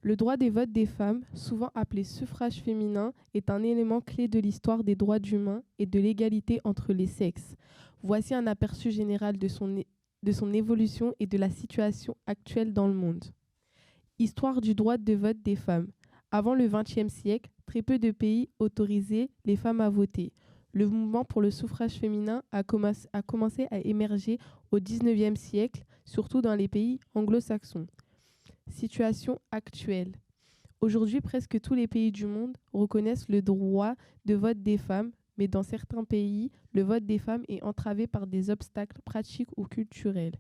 Le droit des votes des femmes, souvent appelé suffrage féminin, est un élément clé de l'histoire des droits humains et de l'égalité entre les sexes. Voici un aperçu général de son évolution et de la situation actuelle dans le monde. Histoire du droit de vote des femmes. Avant le XXe siècle, très peu de pays autorisaient les femmes à voter. Le mouvement pour le suffrage féminin a commencé à émerger au XIXe siècle, surtout dans les pays anglo-saxons. Situation actuelle. Aujourd'hui, presque tous les pays du monde reconnaissent le droit de vote des femmes, mais dans certains pays, le vote des femmes est entravé par des obstacles pratiques ou culturels.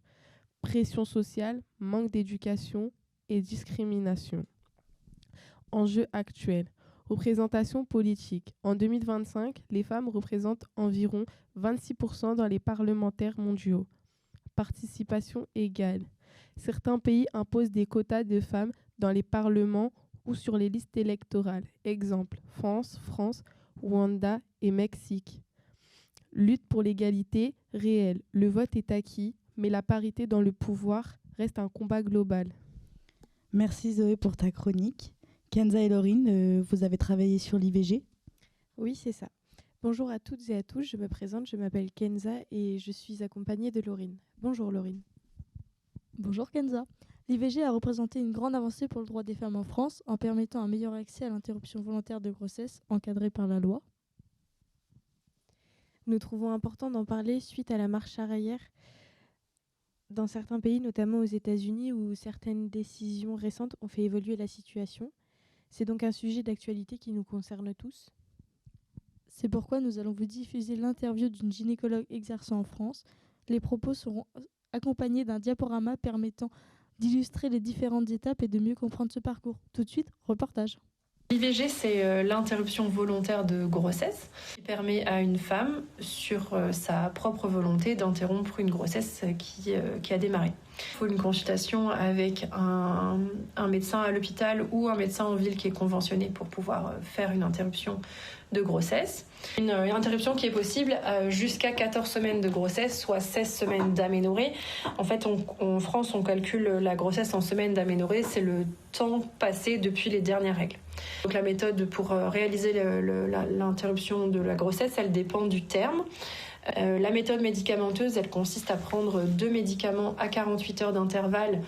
Pression sociale, manque d'éducation et discrimination. Enjeux actuels. Représentation politique. En 2025, les femmes représentent environ 26% dans les parlementaires mondiaux. Participation égale. Certains pays imposent des quotas de femmes dans les parlements ou sur les listes électorales. Exemple, France, Rwanda et Mexique. Lutte pour l'égalité réelle. Le vote est acquis, mais la parité dans le pouvoir reste un combat global. Merci Zoé pour ta chronique. Kenza et Laurine, vous avez travaillé sur l'IVG? Oui, c'est ça. Bonjour à toutes et à tous, je me présente, je m'appelle Kenza et je suis accompagnée de Laurine. Bonjour Laurine. Bonjour Kenza. L'IVG a représenté une grande avancée pour le droit des femmes en France en permettant un meilleur accès à l'interruption volontaire de grossesse encadrée par la loi. Nous trouvons important d'en parler suite à la marche arrière dans certains pays, notamment aux États-Unis, où certaines décisions récentes ont fait évoluer la situation. C'est donc un sujet d'actualité qui nous concerne tous. C'est pourquoi nous allons vous diffuser l'interview d'une gynécologue exerçant en France. Les propos seront accompagnés d'un diaporama permettant d'illustrer les différentes étapes et de mieux comprendre ce parcours. Tout de suite, reportage. L'IVG, c'est l'interruption volontaire de grossesse qui permet à une femme, sur sa propre volonté, d'interrompre une grossesse qui a démarré. Il faut une consultation avec un médecin à l'hôpital ou un médecin en ville qui est conventionné pour pouvoir faire une interruption de grossesse. Une interruption qui est possible jusqu'à 14 semaines de grossesse, soit 16 semaines d'aménorrhée. En fait, en France, on calcule la grossesse en semaines d'aménorrhée, c'est le temps passé depuis les dernières règles. Donc la méthode pour réaliser l'interruption de la grossesse, elle dépend du terme. La méthode médicamenteuse, elle consiste à prendre 2 médicaments à 48 heures d'intervalle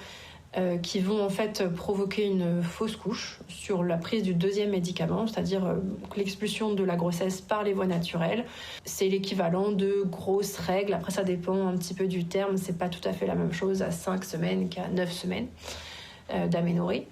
qui vont en fait provoquer une fausse couche sur la prise du 2e médicament, c'est-à-dire l'expulsion de la grossesse par les voies naturelles. C'est l'équivalent de grosses règles. Après, ça dépend un petit peu du terme. C'est pas tout à fait la même chose à 5 semaines qu'à 9 semaines d'aménorrhée.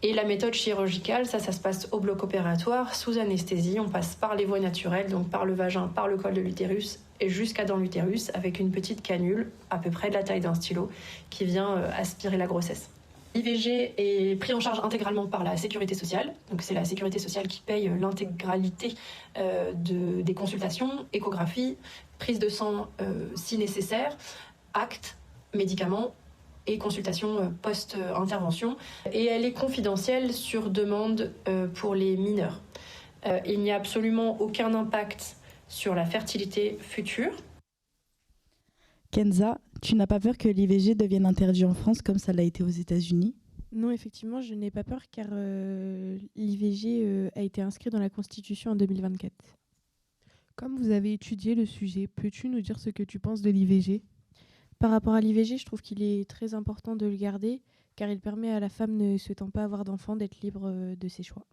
Et la méthode chirurgicale, ça se passe au bloc opératoire, sous anesthésie. On passe par les voies naturelles, donc par le vagin, par le col de l'utérus et jusqu'à dans l'utérus avec une petite canule, à peu près de la taille d'un stylo, qui vient aspirer la grossesse. L'IVG est pris en charge intégralement par la Sécurité sociale. Donc c'est la Sécurité sociale qui paye l'intégralité des consultations, échographie, prise de sang si nécessaire, actes, médicaments, et consultation post-intervention. Et elle est confidentielle sur demande pour les mineurs. Il n'y a absolument aucun impact sur la fertilité future. Kenza, tu n'as pas peur que l'IVG devienne interdit en France comme ça l'a été aux États-Unis ? Non, effectivement, je n'ai pas peur car l'IVG a été inscrit dans la Constitution en 2024. Comme vous avez étudié le sujet, peux-tu nous dire ce que tu penses de l'IVG ? Par rapport à l'IVG, je trouve qu'il est très important de le garder car il permet à la femme ne souhaitant pas avoir d'enfant d'être libre de ses choix.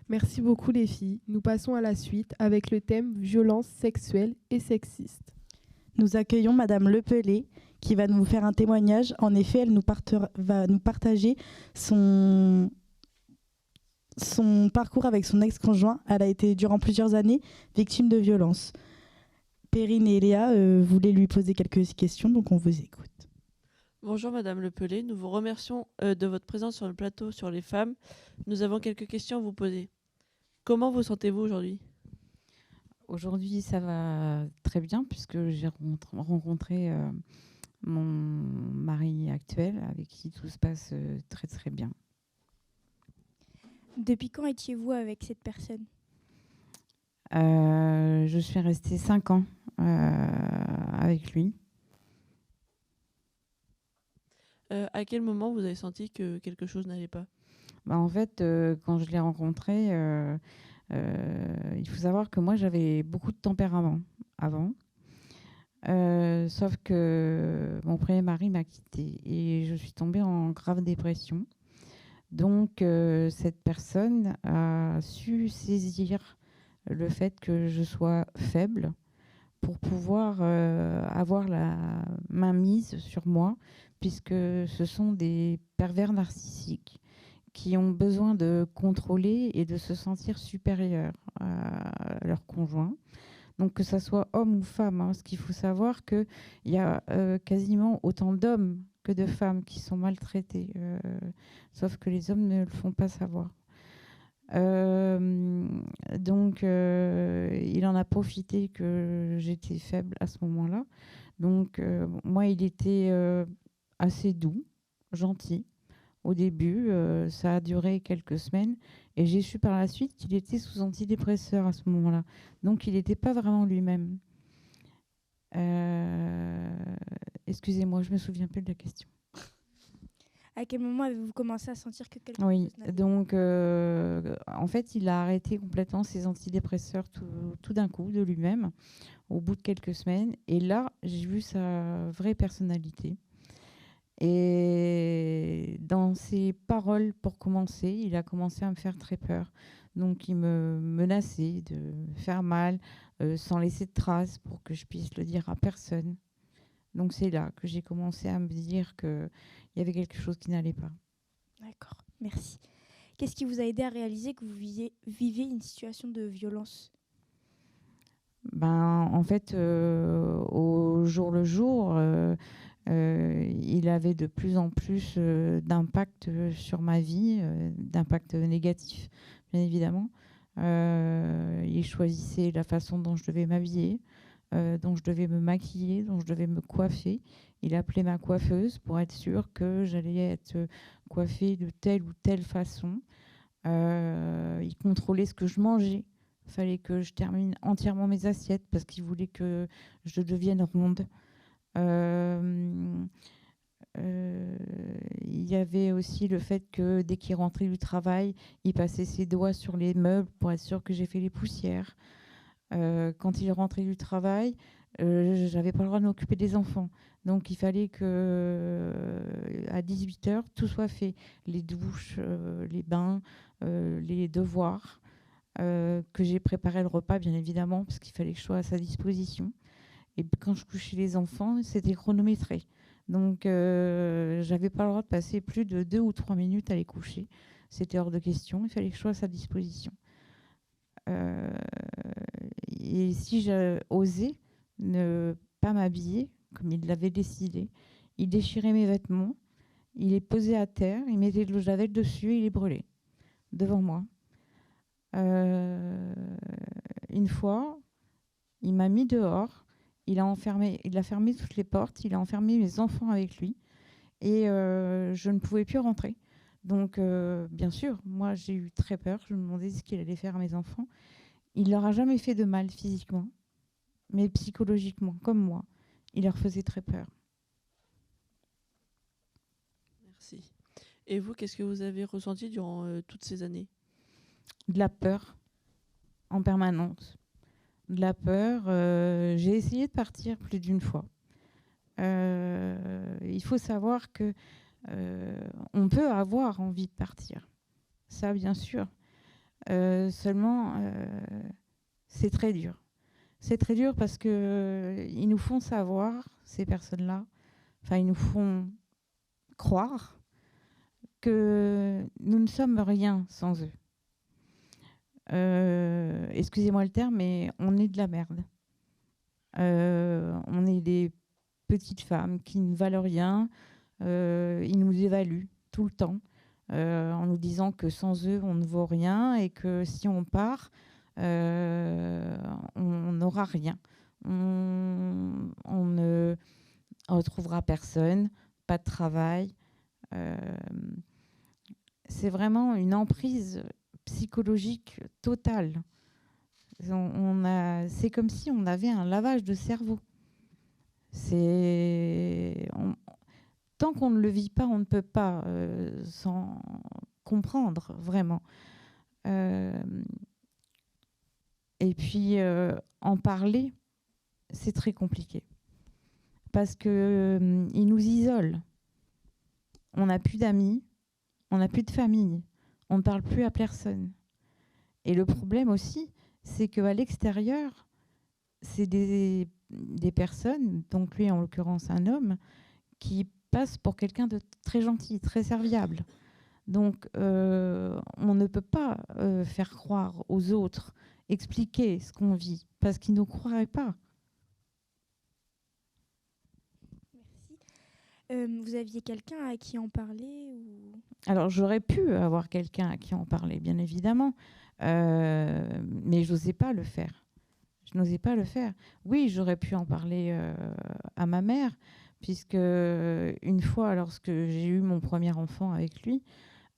Merci beaucoup les filles. Nous passons à la suite avec le thème violence sexuelle et sexiste. Nous accueillons Madame Lepelé qui va nous faire un témoignage. En effet, elle va nous partager son parcours avec son ex-conjoint. Elle a été durant plusieurs années victime de violences. Perrine et Léa voulaient lui poser quelques questions, donc on vous écoute. Bonjour Madame Lepelé, nous vous remercions de votre présence sur le plateau sur les femmes. Nous avons quelques questions à vous poser. Comment vous sentez-vous aujourd'hui ? Aujourd'hui, ça va très bien puisque j'ai rencontré mon mari actuel avec qui tout se passe très très bien. Depuis quand étiez-vous avec cette personne ? Je suis restée 5 ans avec lui. À quel moment vous avez senti que quelque chose n'allait pas ? En fait, quand je l'ai rencontré, il faut savoir que moi, j'avais beaucoup de tempérament avant. Sauf que mon premier mari m'a quittée et je suis tombée en grave dépression. Donc, cette personne a su saisir le fait que je sois faible pour pouvoir avoir la main mise sur moi, puisque ce sont des pervers narcissiques qui ont besoin de contrôler et de se sentir supérieurs à leur conjoint. Donc que ça soit homme ou femme, parce qu'il faut savoir qu'il y a quasiment autant d'hommes que de femmes qui sont maltraités, sauf que les hommes ne le font pas savoir. Donc il en a profité que j'étais faible à ce moment-là. Donc moi, il était assez doux, gentil. Au début, ça a duré quelques semaines et j'ai su par la suite qu'il était sous antidépresseur à ce moment-là. Donc il n'était pas vraiment lui-même. Excusez-moi, je ne me souviens plus de la question. À quel moment avez-vous commencé à sentir que quelque Oui, chose n'allait pas ? donc en fait, il a arrêté complètement ses antidépresseurs tout d'un coup, de lui-même, au bout de quelques semaines. Et là, j'ai vu sa vraie personnalité. Et dans ses paroles, pour commencer, il a commencé à me faire très peur. Donc, il me menaçait de me faire mal, sans laisser de traces, pour que je puisse le dire à personne. Donc, c'est là que j'ai commencé à me dire qu'il y avait quelque chose qui n'allait pas. D'accord, merci. Qu'est-ce qui vous a aidé à réaliser que vous viviez une situation de violence ? En fait, au jour le jour, il avait de plus en plus d'impact sur ma vie, d'impact négatif, bien évidemment. Il choisissait la façon dont je devais m'habiller, dont je devais me maquiller, dont je devais me coiffer. Il appelait ma coiffeuse pour être sûr que j'allais être coiffée de telle ou telle façon. Il contrôlait ce que je mangeais. Il fallait que je termine entièrement mes assiettes parce qu'il voulait que je devienne ronde. Il y avait aussi le fait que dès qu'il rentrait du travail, il passait ses doigts sur les meubles pour être sûr que j'ai fait les poussières. Quand il rentrait du travail, j'avais pas le droit de m'occuper des enfants. Donc il fallait que à 18h, tout soit fait. Les douches, les bains, les devoirs, que j'ai préparé le repas, bien évidemment, parce qu'il fallait que je sois à sa disposition. Et quand je couchais les enfants, c'était chronométré. Donc j'avais pas le droit de passer plus de 2 ou 3 minutes à les coucher. C'était hors de question, il fallait que je sois à sa disposition. Et si j'osais ne pas m'habiller, comme il l'avait décidé, il déchirait mes vêtements, il les posait à terre, il mettait de l'eau de javel dessus et il les brûlait devant moi. Une fois, il m'a mis dehors, il a fermé toutes les portes, il a enfermé mes enfants avec lui et je ne pouvais plus rentrer. Donc, bien sûr, moi, j'ai eu très peur. Je me demandais ce qu'il allait faire à mes enfants. Il leur a jamais fait de mal physiquement, mais psychologiquement, comme moi. Il leur faisait très peur. Merci. Et vous, qu'est-ce que vous avez ressenti durant toutes ces années ? De la peur en permanence. De la peur. J'ai essayé de partir plus d'une fois. Il faut savoir que on peut avoir envie de partir. Ça, bien sûr. Seulement, c'est très dur. C'est très dur parce qu'ils nous font savoir, ces personnes-là, enfin, ils nous font croire que nous ne sommes rien sans eux. Excusez-moi le terme, mais on est de la merde. On est des petites femmes qui ne valent rien. Ils nous évaluent tout le temps en nous disant que sans eux, on ne vaut rien et que si on part, on n'aura rien. On ne retrouvera personne, pas de travail. C'est vraiment une emprise psychologique totale. C'est comme si on avait un lavage de cerveau. Tant qu'on ne le vit pas, on ne peut pas s'en comprendre vraiment. Et puis, en parler, c'est très compliqué. Parce qu'ils nous isolent. On n'a plus d'amis, on n'a plus de famille, on ne parle plus à personne. Et le problème aussi, c'est qu'à l'extérieur, c'est des personnes, donc lui en l'occurrence un homme, qui passe pour quelqu'un de très gentil, très serviable. Donc, on ne peut pas faire croire aux autres, expliquer ce qu'on vit, parce qu'ils ne nous croiraient pas. Merci. Vous aviez quelqu'un à qui en parler ou... Alors, j'aurais pu avoir quelqu'un à qui en parler, bien évidemment, mais je n'osais pas le faire. Je n'osais pas le faire. Oui, j'aurais pu en parler à ma mère, puisque une fois, lorsque j'ai eu mon premier enfant avec lui,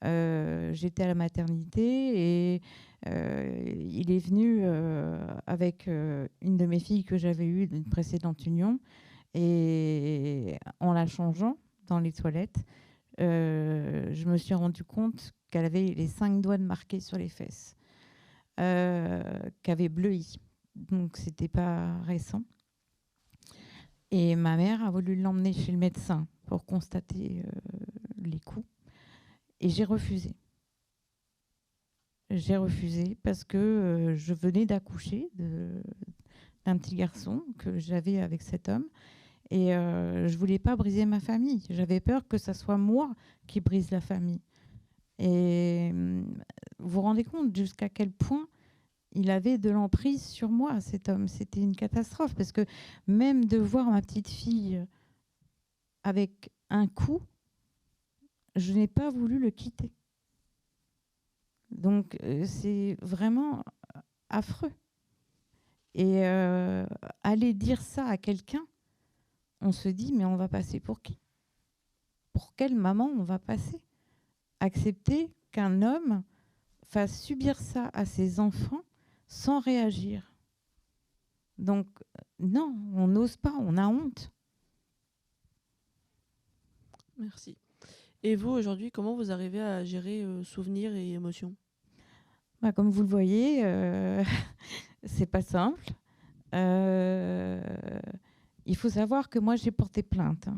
j'étais à la maternité et il est venu avec une de mes filles que j'avais eue d'une précédente union, et en la changeant dans les toilettes, je me suis rendu compte qu'elle avait les 5 doigts marqués sur les fesses, qu'avait bleui. Donc, c'était pas récent. Et ma mère a voulu l'emmener chez le médecin pour constater les coups. Et j'ai refusé. J'ai refusé parce que je venais d'accoucher d'un petit garçon que j'avais avec cet homme. Et je ne voulais pas briser ma famille. J'avais peur que ce soit moi qui brise la famille. Et vous vous rendez compte jusqu'à quel point il avait de l'emprise sur moi, cet homme. C'était une catastrophe. Parce que même de voir ma petite fille avec un coup, je n'ai pas voulu le quitter. Donc, c'est vraiment affreux. Et aller dire ça à quelqu'un, on se dit, mais on va passer pour qui? Pour quelle maman on va passer? Accepter qu'un homme fasse subir ça à ses enfants sans réagir. Donc, non, on n'ose pas, on a honte. Merci. Et vous, aujourd'hui, comment vous arrivez à gérer souvenirs et émotions? Comme vous le voyez, c'est pas simple. Il faut savoir que moi, j'ai porté plainte.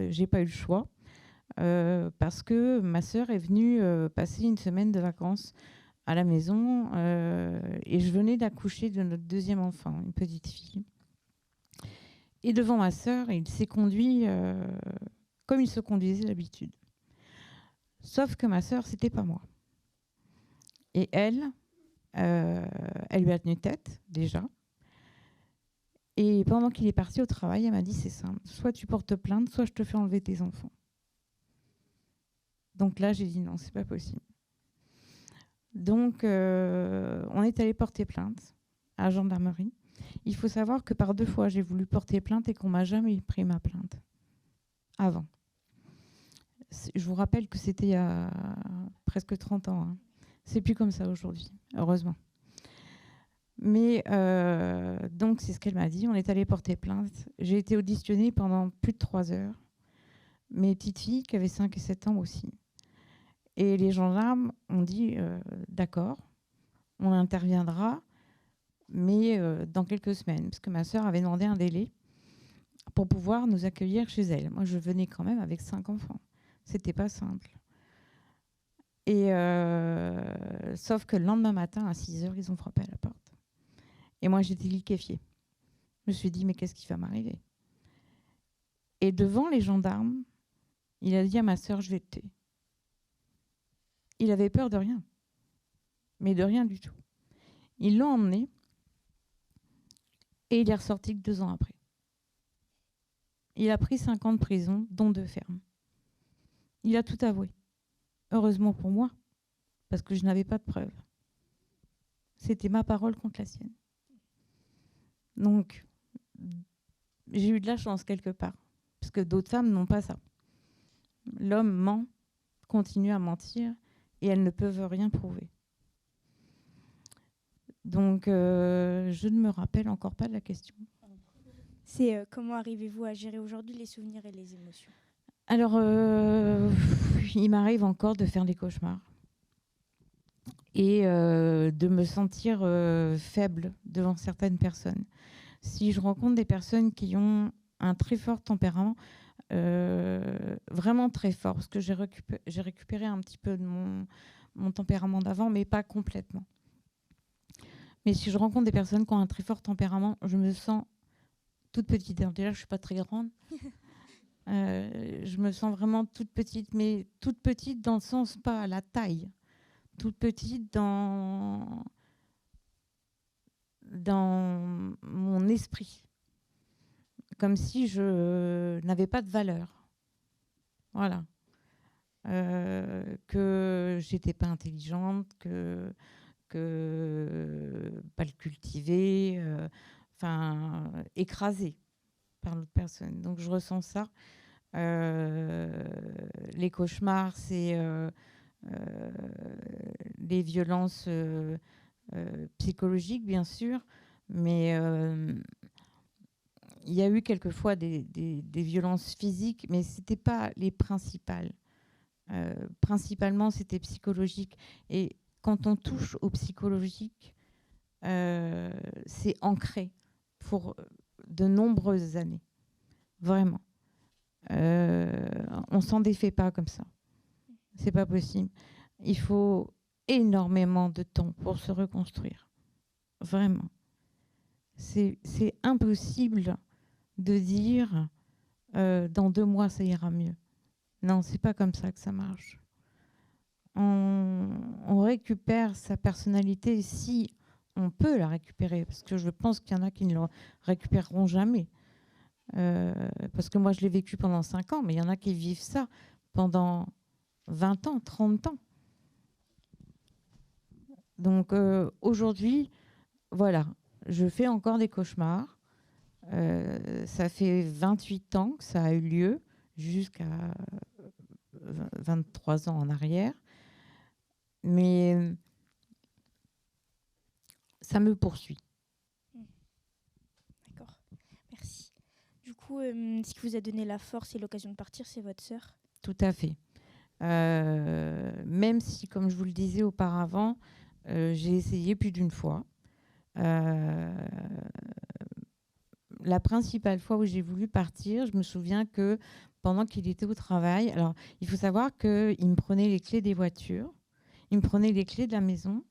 J'ai pas eu le choix parce que ma sœur est venue passer une semaine de vacances à la maison et je venais d'accoucher de notre deuxième enfant, une petite fille. Et devant ma sœur, il s'est conduit comme il se conduisait d'habitude. Sauf que ma sœur, c'était pas moi. Et elle lui a tenu tête, déjà. Et pendant qu'il est parti au travail, elle m'a dit, c'est simple, soit tu portes plainte, soit je te fais enlever tes enfants. Donc là, j'ai dit non, c'est pas possible. Donc, on est allé porter plainte à la gendarmerie. Il faut savoir que par 2 fois, j'ai voulu porter plainte et qu'on m'a jamais pris ma plainte avant. Je vous rappelle que c'était il y a presque 30 ans. Hein. C'est plus comme ça aujourd'hui, heureusement. Mais donc, c'est ce qu'elle m'a dit. On est allé porter plainte. J'ai été auditionnée pendant plus de 3 heures. Mes petites filles, qui avaient 5 et 7 ans aussi. Et les gendarmes ont dit d'accord, on interviendra, mais dans quelques semaines, parce que ma sœur avait demandé un délai pour pouvoir nous accueillir chez elle. Moi, je venais quand même avec 5 enfants. C'était pas simple. Et sauf que le lendemain matin, à 6 heures, ils ont frappé à la porte. Et moi, j'étais liquéfiée. Je me suis dit, mais qu'est-ce qui va m'arriver? Et devant les gendarmes, il a dit à ma sœur, je vais te tuer. Il avait peur de rien, mais de rien du tout. Ils l'ont emmené et il est ressorti que 2 ans après. Il a pris 5 ans de prison, dont 2 fermes. Il a tout avoué. Heureusement pour moi, parce que je n'avais pas de preuves. C'était ma parole contre la sienne. Donc, j'ai eu de la chance quelque part, parce que d'autres femmes n'ont pas ça. L'homme ment, continue à mentir, et elles ne peuvent rien prouver. Donc, je ne me rappelle encore pas de la question. C'est comment arrivez-vous à gérer aujourd'hui les souvenirs et les émotions? Alors, il m'arrive encore de faire des cauchemars et de me sentir faible devant certaines personnes. Si je rencontre des personnes qui ont un très fort tempérament, vraiment très fort, parce que j'ai récupéré un petit peu de mon tempérament d'avant, mais pas complètement. Mais si je rencontre des personnes qui ont un très fort tempérament, je me sens toute petite. Alors déjà, je ne suis pas très grande. Je me sens vraiment toute petite, mais toute petite dans le sens, pas à la taille, toute petite dans mon esprit. Comme si je n'avais pas de valeur. Voilà. Que j'étais pas intelligente, que pas le cultiver, écrasée par l'autre personne. Donc je ressens ça. Les cauchemars, c'est les violences psychologiques, bien sûr, mais il y a eu quelquefois des violences physiques, mais ce n'était pas les principales. Principalement, c'était psychologique. Et quand on touche au psychologique, c'est ancré pour de nombreuses années. Vraiment. On s'en défait pas comme ça. C'est pas possible. Il faut énormément de temps pour se reconstruire. Vraiment. C'est impossible de dire dans 2 mois ça ira mieux. Non, c'est pas comme ça que ça marche. On récupère sa personnalité si on peut la récupérer, parce que je pense qu'il y en a qui ne la récupéreront jamais. Parce que moi, je l'ai vécu pendant 5 ans, mais il y en a qui vivent ça pendant 20 ans, 30 ans. Donc aujourd'hui, voilà, je fais encore des cauchemars. Ça fait 28 ans que ça a eu lieu, jusqu'à 23 ans en arrière. Mais ça me poursuit. D'accord, merci. Du coup, ce qui vous a donné la force et l'occasion de partir, c'est votre sœur? Tout à fait. Même si, comme je vous le disais auparavant, j'ai essayé plus d'une fois. La principale fois où j'ai voulu partir, je me souviens que pendant qu'il était au travail, alors il faut savoir qu'il me prenait les clés des voitures, il me prenait les clés de la maison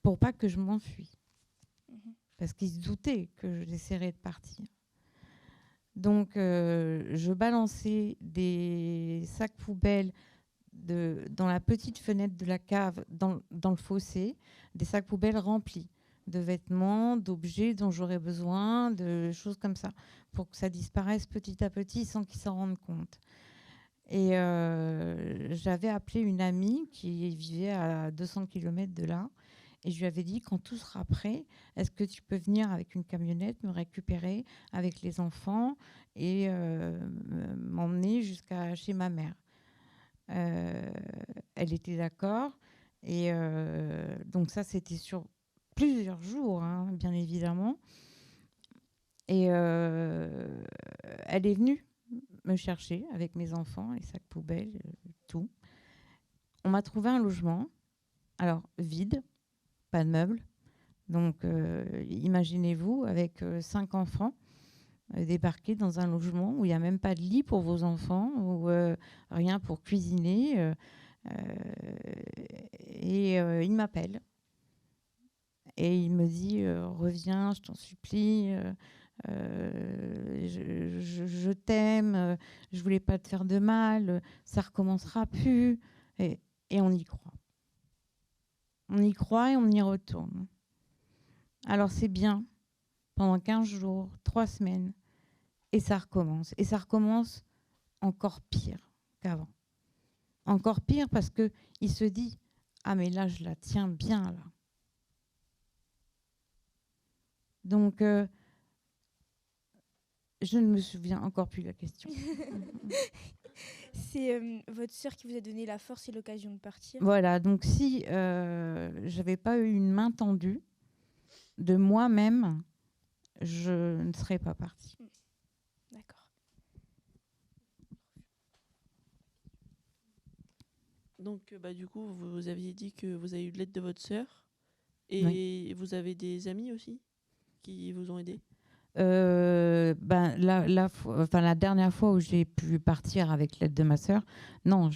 pour pas que je m'enfuis. Parce qu'il se doutait que j'essaierais de partir. Donc, je balançais des sacs poubelles dans la petite fenêtre de la cave, dans le fossé, des sacs poubelles remplis de vêtements, d'objets dont j'aurais besoin, de choses comme ça, pour que ça disparaisse petit à petit sans qu'ils s'en rendent compte. Et j'avais appelé une amie qui vivait à 200 km de là, et je lui avais dit, quand tout sera prêt, est-ce que tu peux venir avec une camionnette, me récupérer avec les enfants et m'emmener jusqu'à chez ma mère. Elle était d'accord. Et donc ça, c'était sur plusieurs jours, hein, bien évidemment. Et elle est venue me chercher avec mes enfants, les sacs poubelles, tout. On m'a trouvé un logement, alors vide, pas de meubles. Donc, imaginez-vous, avec 5 enfants, débarquer dans un logement où il n'y a même pas de lit pour vos enfants, ou rien pour cuisiner. Et il m'appelle. Et il me dit, reviens, je t'en supplie, je t'aime, je voulais pas te faire de mal, ça recommencera plus. Et on y croit. On y croit et on y retourne. Alors c'est bien, pendant 15 jours, 3 semaines, et ça recommence. Et ça recommence encore pire qu'avant. Encore pire parce qu'il se dit, ah mais là je la tiens bien là. Donc je ne me souviens encore plus de la question. C'est votre sœur qui vous a donné la force et l'occasion de partir. Voilà, donc si j'avais pas eu une main tendue de moi-même, je ne serais pas partie. D'accord. Donc, du coup, vous aviez dit que vous avez eu de l'aide de votre sœur. Et oui. Vous avez des amis aussi qui vous ont aidé? La dernière fois où j'ai pu partir avec l'aide de ma sœur, non,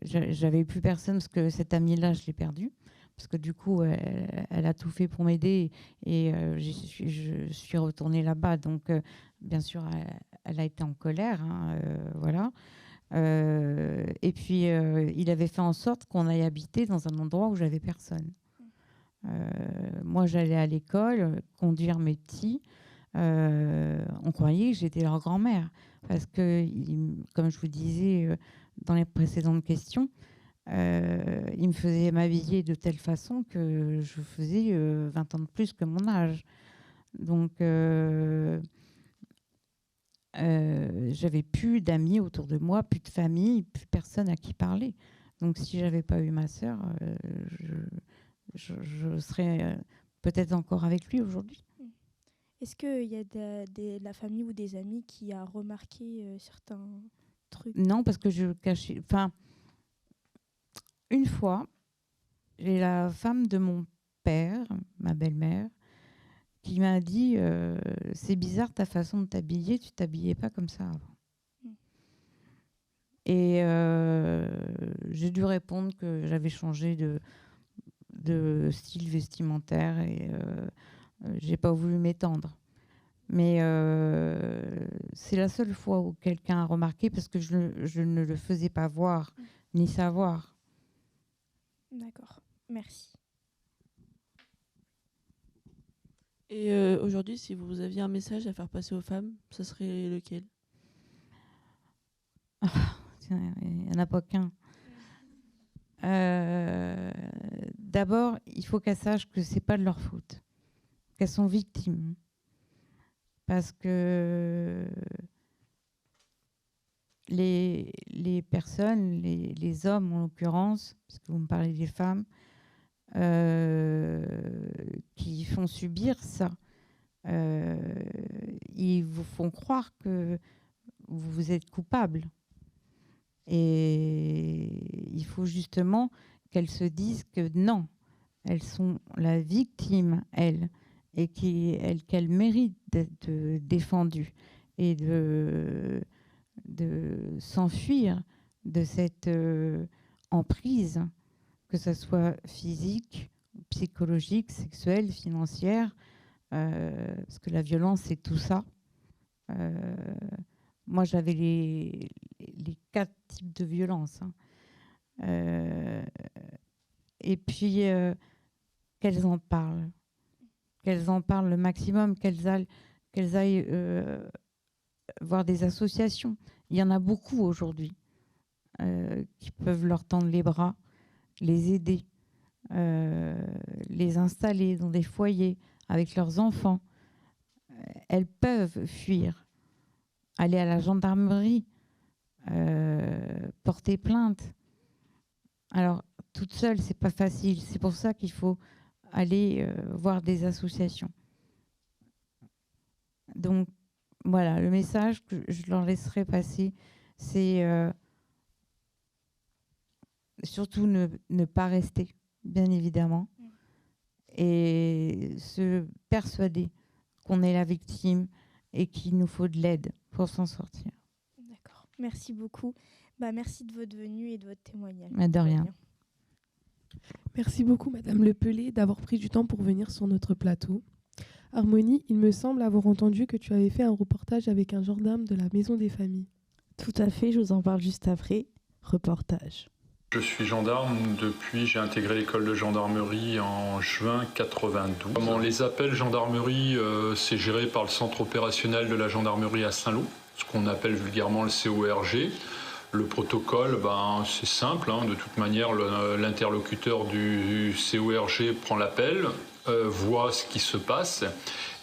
j'avais plus personne parce que cette amie-là, je l'ai perdue. Parce que du coup, elle a tout fait pour m'aider et je suis retournée là-bas. Donc, bien sûr, elle a été en colère. Hein, voilà. Et puis, il avait fait en sorte qu'on aille habiter dans un endroit où j'avais personne. Moi, j'allais à l'école, conduire mes petits. On croyait que j'étais leur grand-mère. Parce que, comme je vous disais dans les précédentes questions, il me faisait m'habiller de telle façon que je faisais 20 ans de plus que mon âge. Donc, j'avais plus d'amis autour de moi, plus de famille, plus personne à qui parler. Donc, si j'avais pas eu ma sœur, je serais peut-être encore avec lui aujourd'hui. Est-ce qu'il y a de la famille ou des amis qui a remarqué certains trucs? Non, parce que je cachais... Enfin, une fois, j'ai la femme de mon père, ma belle-mère, qui m'a dit c'est bizarre ta façon de t'habiller, tu t'habillais pas comme ça avant. Et j'ai dû répondre que j'avais changé de style vestimentaire et j'ai pas voulu m'étendre. Mais c'est la seule fois où quelqu'un a remarqué parce que je ne le faisais pas voir ni savoir. D'accord, merci. Et aujourd'hui, si vous aviez un message à faire passer aux femmes, ce serait lequel? Il n'y en a pas qu'un. D'abord, il faut qu'elles sachent que c'est pas de leur faute. qu'elles sont victimes. Parce que les personnes, les hommes en l'occurrence, parce que vous me parlez des femmes, qui font subir ça, ils vous font croire que vous êtes coupable. Et il faut justement qu'elles se disent que non, elles sont la victime, elles, et qu'elles méritent d'être défendues et de s'enfuir de cette emprise, que ce soit physique, psychologique, sexuelle, financière, parce que la violence, c'est tout ça. Moi, j'avais les 4 types de violence. Et puis, qu'elles en parlent. Qu'elles en parlent le maximum, qu'elles aillent voir des associations. Il y en a beaucoup aujourd'hui qui peuvent leur tendre les bras, les aider, les installer dans des foyers avec leurs enfants. Elles peuvent fuir, aller à la gendarmerie, porter plainte. Alors, toute seule, c'est pas facile. C'est pour ça qu'il faut aller voir des associations. Donc, voilà, le message que je leur laisserai passer, c'est surtout ne pas rester, bien évidemment, et se persuader qu'on est la victime et qu'il nous faut de l'aide pour s'en sortir. D'accord, merci beaucoup. Merci de votre venue et de votre témoignage. De rien. Merci beaucoup, Madame Lepelé, d'avoir pris du temps pour venir sur notre plateau. Harmonie, il me semble avoir entendu que tu avais fait un reportage avec un gendarme de la Maison des Familles. Tout à fait, je vous en parle juste après. Reportage. Je suis gendarme depuis, j'ai intégré l'école de gendarmerie en juin 92. On les appelle gendarmerie, c'est géré par le centre opérationnel de la gendarmerie à Saint-Lô, ce qu'on appelle vulgairement le CORG. Le protocole, c'est simple, de toute manière l'interlocuteur du CORG prend l'appel, voit ce qui se passe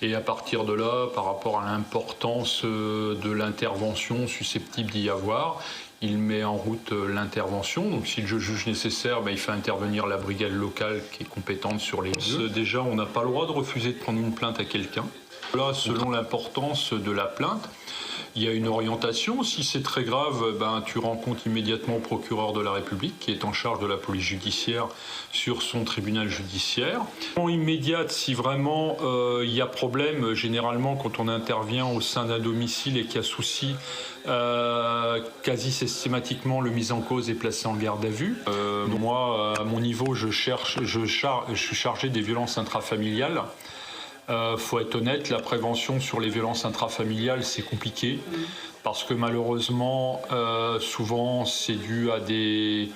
et à partir de là, par rapport à l'importance de l'intervention susceptible d'y avoir, il met en route l'intervention. Donc si le juge nécessaire, il fait intervenir la brigade locale qui est compétente sur les lieux. Déjà, on n'a pas le droit de refuser de prendre une plainte à quelqu'un. Là, selon l'importance de la plainte, il y a une orientation. Si c'est très grave, tu rends compte immédiatement au procureur de la République qui est en charge de la police judiciaire sur son tribunal judiciaire. En immédiate, si vraiment il y a problème, généralement quand on intervient au sein d'un domicile et qu'il y a souci, quasi systématiquement le mis en cause est placé en garde à vue. Moi, à mon niveau, je suis chargé des violences intrafamiliales. Faut être honnête, la prévention sur les violences intrafamiliales, c'est compliqué parce que malheureusement, souvent, c'est dû à des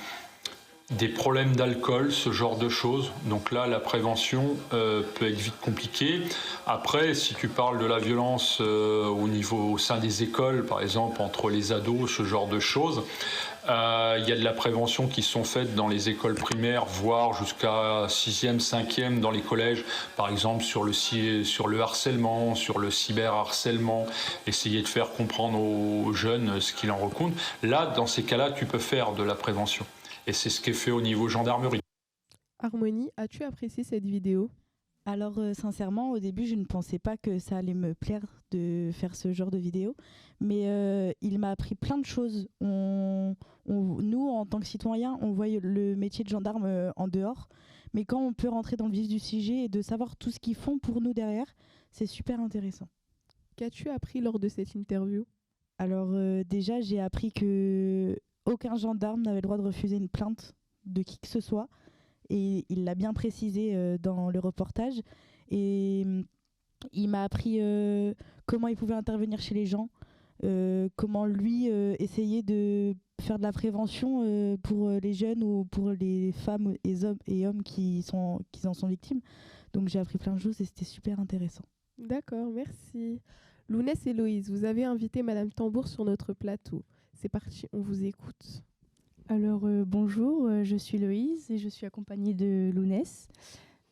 problèmes d'alcool, ce genre de choses. Donc là, la prévention peut être vite compliquée. Après, si tu parles de la violence au sein des écoles, par exemple, entre les ados, ce genre de choses, il y a de la prévention qui sont faites dans les écoles primaires, voire jusqu'à 6e, 5e dans les collèges, par exemple sur le harcèlement, sur le cyberharcèlement, essayer de faire comprendre aux jeunes ce qu'il en recouvre. Là, dans ces cas-là, tu peux faire de la prévention. Et c'est ce qui est fait au niveau gendarmerie. Harmonie, as-tu apprécié cette vidéo ? Alors sincèrement, au début, je ne pensais pas que ça allait me plaire de faire ce genre de vidéo, mais il m'a appris plein de choses. Nous, en tant que citoyens, on voit le métier de gendarme en dehors, mais quand on peut rentrer dans le vif du sujet et de savoir tout ce qu'ils font pour nous derrière, c'est super intéressant. Qu'as-tu appris lors de cette interview ? Alors déjà, j'ai appris que aucun gendarme n'avait le droit de refuser une plainte de qui que ce soit. Et il l'a bien précisé dans le reportage. Et il m'a appris comment il pouvait intervenir chez les gens, comment lui essayait de faire de la prévention pour les jeunes ou pour les femmes et hommes qui en sont victimes. Donc j'ai appris plein de choses et c'était super intéressant. D'accord, merci. Lounès et Loïse, vous avez invité Madame Tambour sur notre plateau. C'est parti, on vous écoute. Alors bonjour, je suis Loïse et je suis accompagnée de Lounès.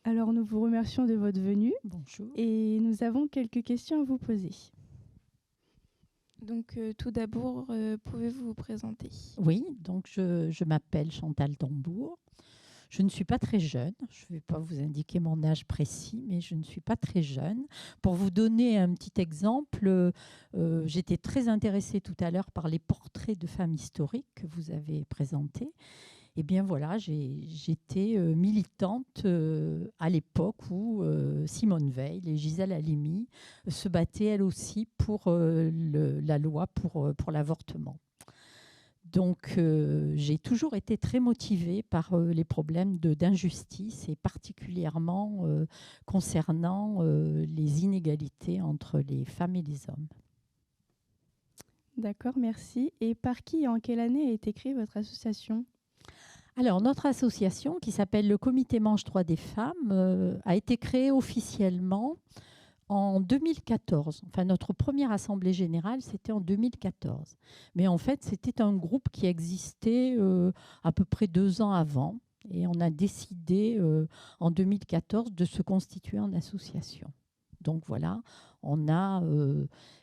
Alors nous vous remercions de votre venue. Bonjour. Et nous avons quelques questions à vous poser. Donc tout d'abord, pouvez-vous vous présenter? Oui, donc je m'appelle Chantal Tambour. Je ne suis pas très jeune. Je ne vais pas vous indiquer mon âge précis, mais je ne suis pas très jeune. Pour vous donner un petit exemple, j'étais très intéressée tout à l'heure par les portraits de femmes historiques que vous avez présentés. Eh bien voilà, j'étais militante à l'époque où Simone Veil et Gisèle Halimi se battaient elles aussi pour la loi pour l'avortement. Donc j'ai toujours été très motivée par les problèmes d'injustice et particulièrement concernant les inégalités entre les femmes et les hommes. D'accord, merci. Et par qui et en quelle année a été créée votre association ? Alors, notre association, qui s'appelle le Comité Manche 3 des femmes, a été créée officiellement en 2014. Enfin, notre première assemblée générale, c'était en 2014. Mais en fait, c'était un groupe qui existait à peu près 2 ans avant. Et on a décidé en 2014 de se constituer en association. Donc voilà, on a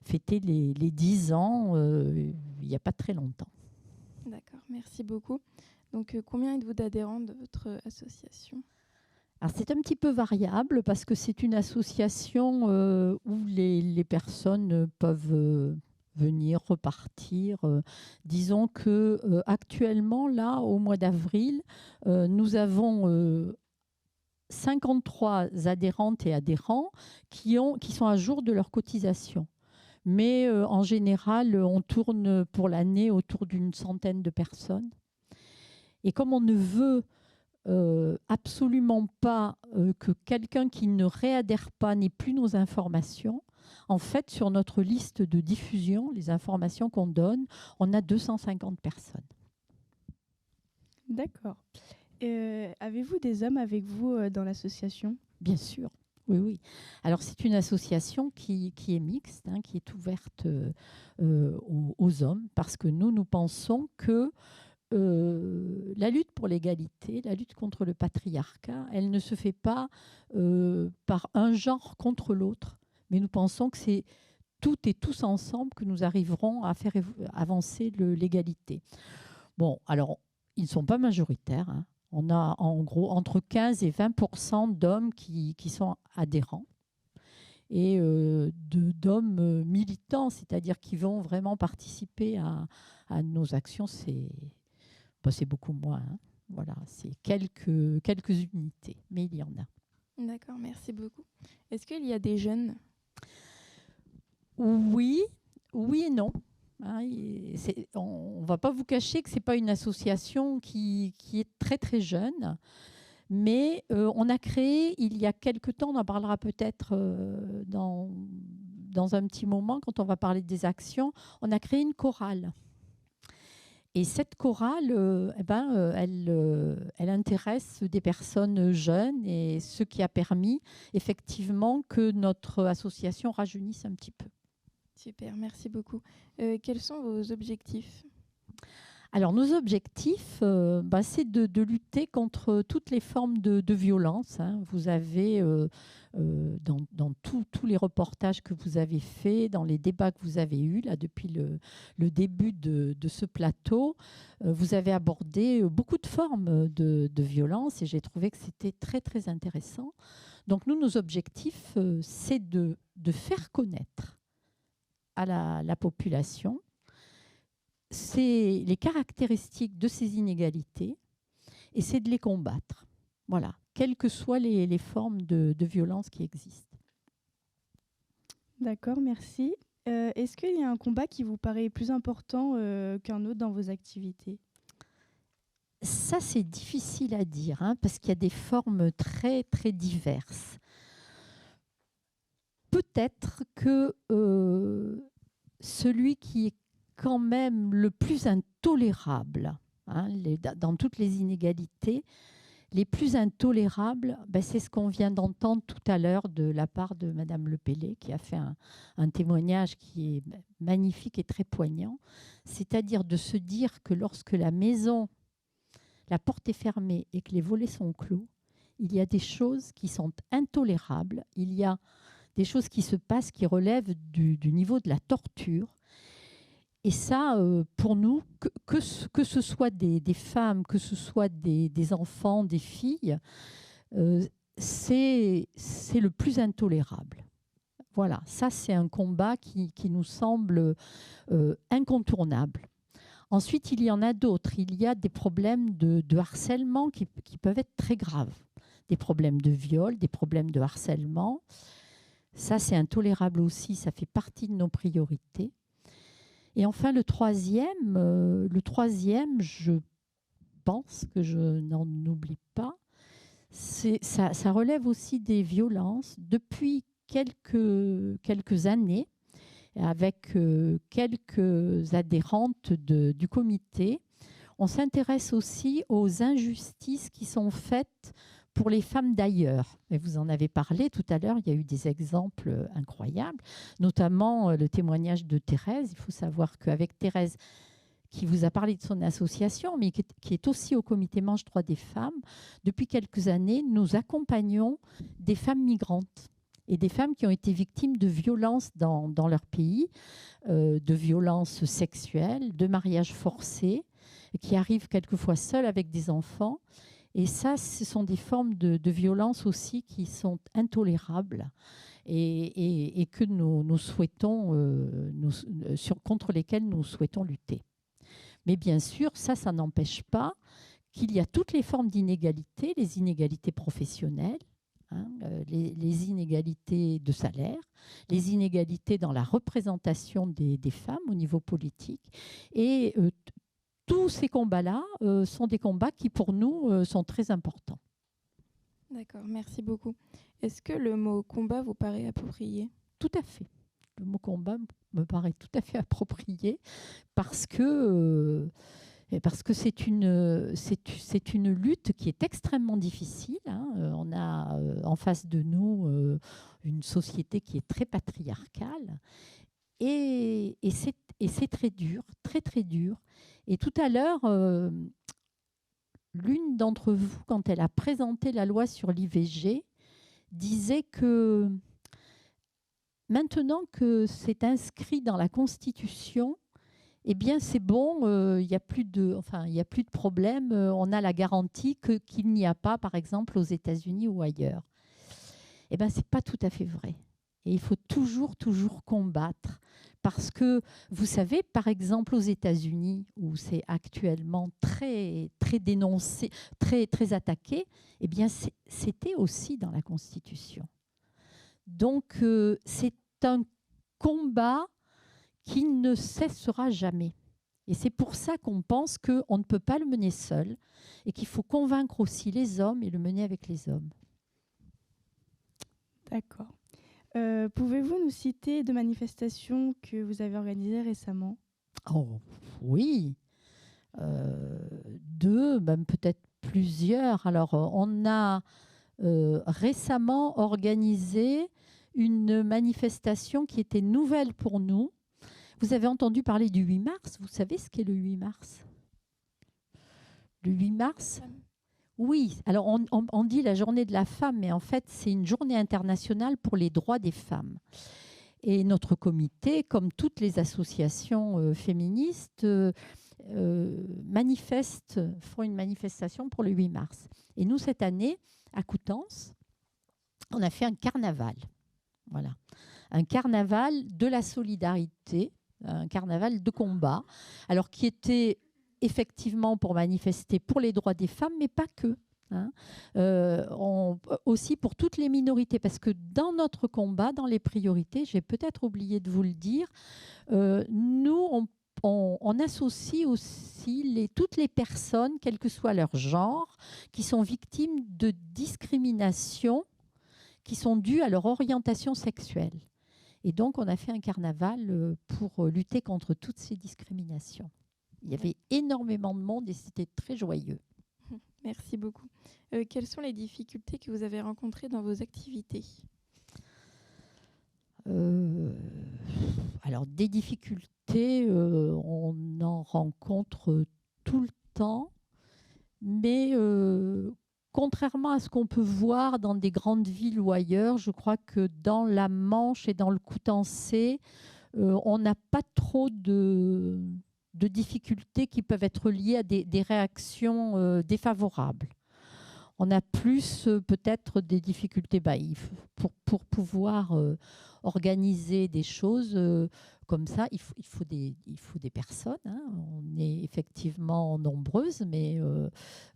fêté les 10 ans il n'y a pas très longtemps. D'accord, merci beaucoup. Donc, combien êtes-vous d'adhérents de votre association ? Alors, c'est un petit peu variable parce que c'est une association où les personnes peuvent venir, repartir. Disons que actuellement, là, au mois d'avril, nous avons 53 adhérentes et adhérents qui sont à jour de leur cotisation. Mais en général, on tourne pour l'année autour d'une centaine de personnes. Et comme on ne veut absolument pas que quelqu'un qui ne réadhère pas n'ait plus nos informations, en fait, sur notre liste de diffusion, les informations qu'on donne, on a 250 personnes. D'accord. Avez-vous des hommes avec vous dans l'association ? Bien sûr, oui, oui. Alors, c'est une association qui est mixte, hein, qui est ouverte aux hommes, parce que nous pensons que la lutte pour l'égalité, la lutte contre le patriarcat, elle ne se fait pas par un genre contre l'autre, mais nous pensons que c'est toutes et tous ensemble que nous arriverons à faire avancer l'égalité. Bon, alors, ils ne sont pas majoritaires, hein. On a en gros entre 15 et 20% d'hommes qui sont adhérents et d'hommes militants, c'est-à-dire qui vont vraiment participer à nos actions. C'est beaucoup moins. Hein. Voilà, c'est quelques unités, mais il y en a. D'accord, merci beaucoup. Est-ce qu'il y a des jeunes ? Oui et non. Hein, on ne va pas vous cacher que ce n'est pas une association qui est très très jeune, mais on a créé il y a quelque temps, on en parlera peut-être dans un petit moment quand on va parler des actions, on a créé une chorale. Et cette chorale, elle intéresse des personnes jeunes et ce qui a permis effectivement que notre association rajeunisse un petit peu. Super, merci beaucoup. Quels sont vos objectifs ? Alors, nos objectifs, c'est de lutter contre toutes les formes de violence. Hein. Vous avez, dans tous les reportages que vous avez faits, dans les débats que vous avez eus là, depuis le début de ce plateau, vous avez abordé beaucoup de formes de violence et j'ai trouvé que c'était très, très intéressant. Donc, nous, nos objectifs, c'est de faire connaître à la population c'est les caractéristiques de ces inégalités et c'est de les combattre. Voilà, quelles que soient les formes de violence qui existent. D'accord, merci. Est-ce qu'il y a un combat qui vous paraît plus important qu'un autre dans vos activités ? Ça, c'est difficile à dire, hein, parce qu'il y a des formes très, très diverses. Peut-être que celui qui est quand même le plus intolérable, hein, dans toutes les inégalités, les plus intolérables, c'est ce qu'on vient d'entendre tout à l'heure de la part de Madame Lepelley, qui a fait un témoignage qui est magnifique et très poignant, c'est-à-dire de se dire que lorsque la maison, la porte est fermée et que les volets sont clos, il y a des choses qui sont intolérables, il y a des choses qui se passent qui relèvent du niveau de la torture. Et ça, pour nous, que ce soit des femmes, que ce soit des enfants, des filles, c'est le plus intolérable. Voilà, ça c'est un combat qui nous semble incontournable. Ensuite, il y en a d'autres. Il y a des problèmes de harcèlement qui peuvent être très graves. Des problèmes de viol, des problèmes de harcèlement. Ça, c'est intolérable aussi, ça fait partie de nos priorités. Et enfin, le troisième, je pense que je n'en oublie pas, ça relève aussi des violences. Depuis quelques années, avec quelques adhérentes du comité, on s'intéresse aussi aux injustices qui sont faites pour les femmes d'ailleurs. Et vous en avez parlé tout à l'heure, il y a eu des exemples incroyables, notamment le témoignage de Thérèse. Il faut savoir qu'avec Thérèse, qui vous a parlé de son association, mais qui est aussi au comité Manche Droits des femmes, depuis quelques années, nous accompagnons des femmes migrantes et des femmes qui ont été victimes de violences dans leur pays, de violences sexuelles, de mariages forcés, qui arrivent quelquefois seules avec des enfants. Et ça, ce sont des formes de violence aussi qui sont intolérables et que nous souhaitons, contre lesquelles nous souhaitons lutter. Mais bien sûr, ça n'empêche pas qu'il y a toutes les formes d'inégalités, les inégalités professionnelles, les inégalités de salaire, les inégalités dans la représentation des femmes au niveau politique. Et tous ces combats-là sont des combats qui, pour nous, sont très importants. D'accord, merci beaucoup. Est-ce que le mot combat vous paraît approprié? Tout à fait. Le mot combat me paraît tout à fait approprié parce que c'est une lutte qui est extrêmement difficile. On a en face de nous une société qui est très patriarcale et c'est très dur, très très dur. Et tout à l'heure, l'une d'entre vous, quand elle a présenté la loi sur l'IVG, disait que maintenant que c'est inscrit dans la Constitution, eh bien c'est bon, il n'y a plus de problème, on a la garantie qu'il n'y a pas, par exemple, aux États-Unis ou ailleurs. Eh bien, ce n'est pas tout à fait vrai. Et il faut toujours combattre. Parce que, vous savez, par exemple, aux États-Unis, où c'est actuellement très, très dénoncé, très, très attaqué, eh bien, c'était aussi dans la Constitution. Donc, c'est un combat qui ne cessera jamais. Et c'est pour ça qu'on pense qu'on ne peut pas le mener seul et qu'il faut convaincre aussi les hommes et le mener avec les hommes. D'accord. Pouvez-vous nous citer deux manifestations que vous avez organisées récemment? Oh, oui. Deux, même peut-être plusieurs. Alors, on a récemment organisé une manifestation qui était nouvelle pour nous. Vous avez entendu parler du 8 mars. Vous savez ce qu'est le 8 mars? Le 8 mars? Oui, alors on dit la journée de la femme, mais en fait, c'est une journée internationale pour les droits des femmes. Et notre comité, comme toutes les associations féministes, font une manifestation pour le 8 mars. Et nous, cette année, à Coutances, on a fait un carnaval. Voilà. Un carnaval de la solidarité, un carnaval de combat, alors qui était effectivement pour manifester pour les droits des femmes, mais pas que. Aussi pour toutes les minorités, parce que dans notre combat, dans les priorités, j'ai peut-être oublié de vous le dire, nous, on associe aussi toutes les personnes, quel que soit leur genre, qui sont victimes de discrimination qui sont dues à leur orientation sexuelle. Et donc, on a fait un carnaval pour lutter contre toutes ces discriminations. Il y avait énormément de monde et c'était très joyeux. Merci beaucoup. Quelles sont les difficultés que vous avez rencontrées dans vos activités? Alors, des difficultés, on en rencontre tout le temps, mais contrairement à ce qu'on peut voir dans des grandes villes ou ailleurs, je crois que dans la Manche et dans le Coutançais, on n'a pas trop de difficultés qui peuvent être liées à des réactions défavorables. On a plus peut-être des difficultés pour pouvoir organiser des choses comme ça. Il faut des personnes. Hein. On est effectivement nombreuses, mais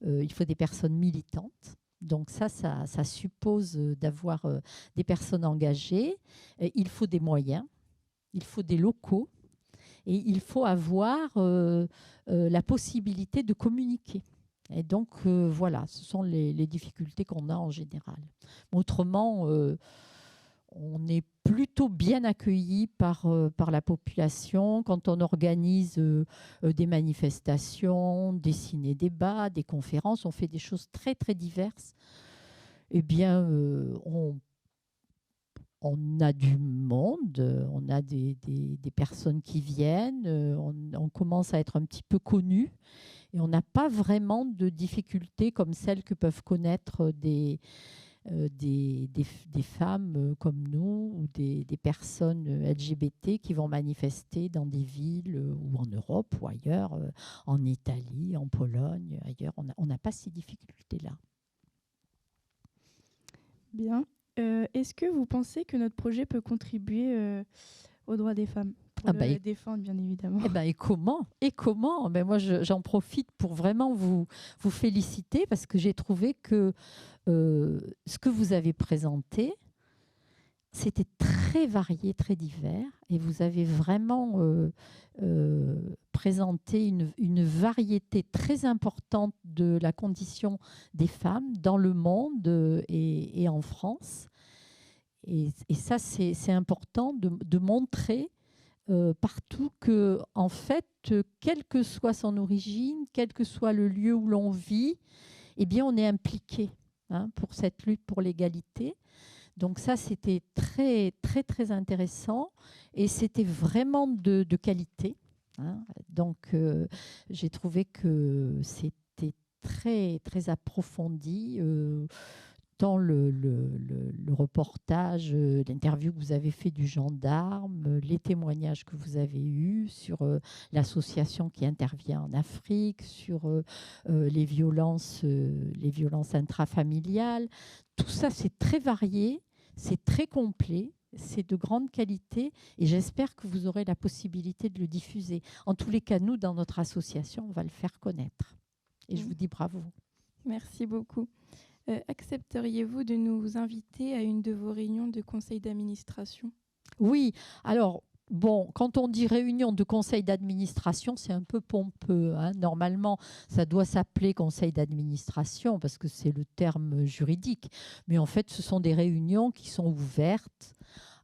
il faut des personnes militantes. Donc ça suppose d'avoir des personnes engagées. Il faut des moyens, il faut des locaux et il faut avoir la possibilité de communiquer. Et donc, voilà, ce sont les difficultés qu'on a en général. Autrement, on est plutôt bien accueillis par la population quand on organise des manifestations, des ciné-débats, des conférences. On fait des choses très, très diverses. Eh bien, on a du monde, on a des personnes qui viennent, on commence à être un petit peu connus. Et on n'a pas vraiment de difficultés comme celles que peuvent connaître des femmes comme nous ou des personnes LGBT qui vont manifester dans des villes ou en Europe ou ailleurs, en Italie, en Pologne, ailleurs. On n'a pas ces difficultés-là. Bien. Est-ce que vous pensez que notre projet peut contribuer aux droits des femmes ? Pour les défendre, bien évidemment. Et comment Moi, j'en profite pour vraiment vous féliciter parce que j'ai trouvé que ce que vous avez présenté, c'était très varié, très divers. Et vous avez vraiment présenté une variété très importante de la condition des femmes dans le monde et en France. Et ça, c'est important de montrer partout que, en fait, quelle que soit son origine, quel que soit le lieu où l'on vit, eh bien, on est impliqué pour cette lutte pour l'égalité. Donc ça, c'était très, très, très intéressant et c'était vraiment de qualité. Donc, j'ai trouvé que c'était très, très approfondi. Dans le reportage, l'interview que vous avez fait du gendarme, les témoignages que vous avez eus sur l'association qui intervient en Afrique, sur les violences intrafamiliales. Tout ça, c'est très varié, c'est très complet, c'est de grande qualité et j'espère que vous aurez la possibilité de le diffuser. En tous les cas, nous, dans notre association, on va le faire connaître. Et je vous dis bravo. Merci beaucoup. Accepteriez-vous de nous inviter à une de vos réunions de conseil d'administration ? Oui, alors, quand on dit réunion de conseil d'administration, c'est un peu pompeux. Normalement, ça doit s'appeler conseil d'administration parce que c'est le terme juridique. Mais en fait, ce sont des réunions qui sont ouvertes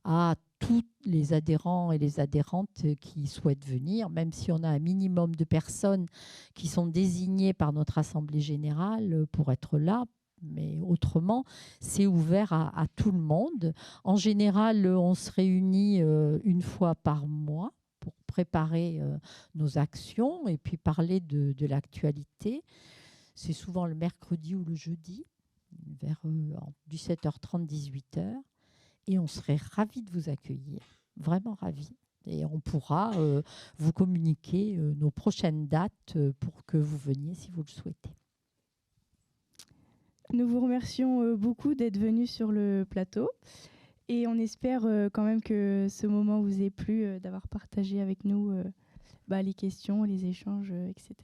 à tous les adhérents et les adhérentes qui souhaitent venir, même si on a un minimum de personnes qui sont désignées par notre Assemblée générale pour être là. Mais autrement, c'est ouvert à tout le monde. En général, on se réunit une fois par mois pour préparer nos actions et puis parler de l'actualité. C'est souvent le mercredi ou le jeudi, vers 17h30, 18h. Et on serait ravis de vous accueillir, vraiment ravis. Et on pourra vous communiquer nos prochaines dates pour que vous veniez si vous le souhaitez. Nous vous remercions beaucoup d'être venus sur le plateau et on espère quand même que ce moment vous ait plu, d'avoir partagé avec nous les questions, les échanges, etc.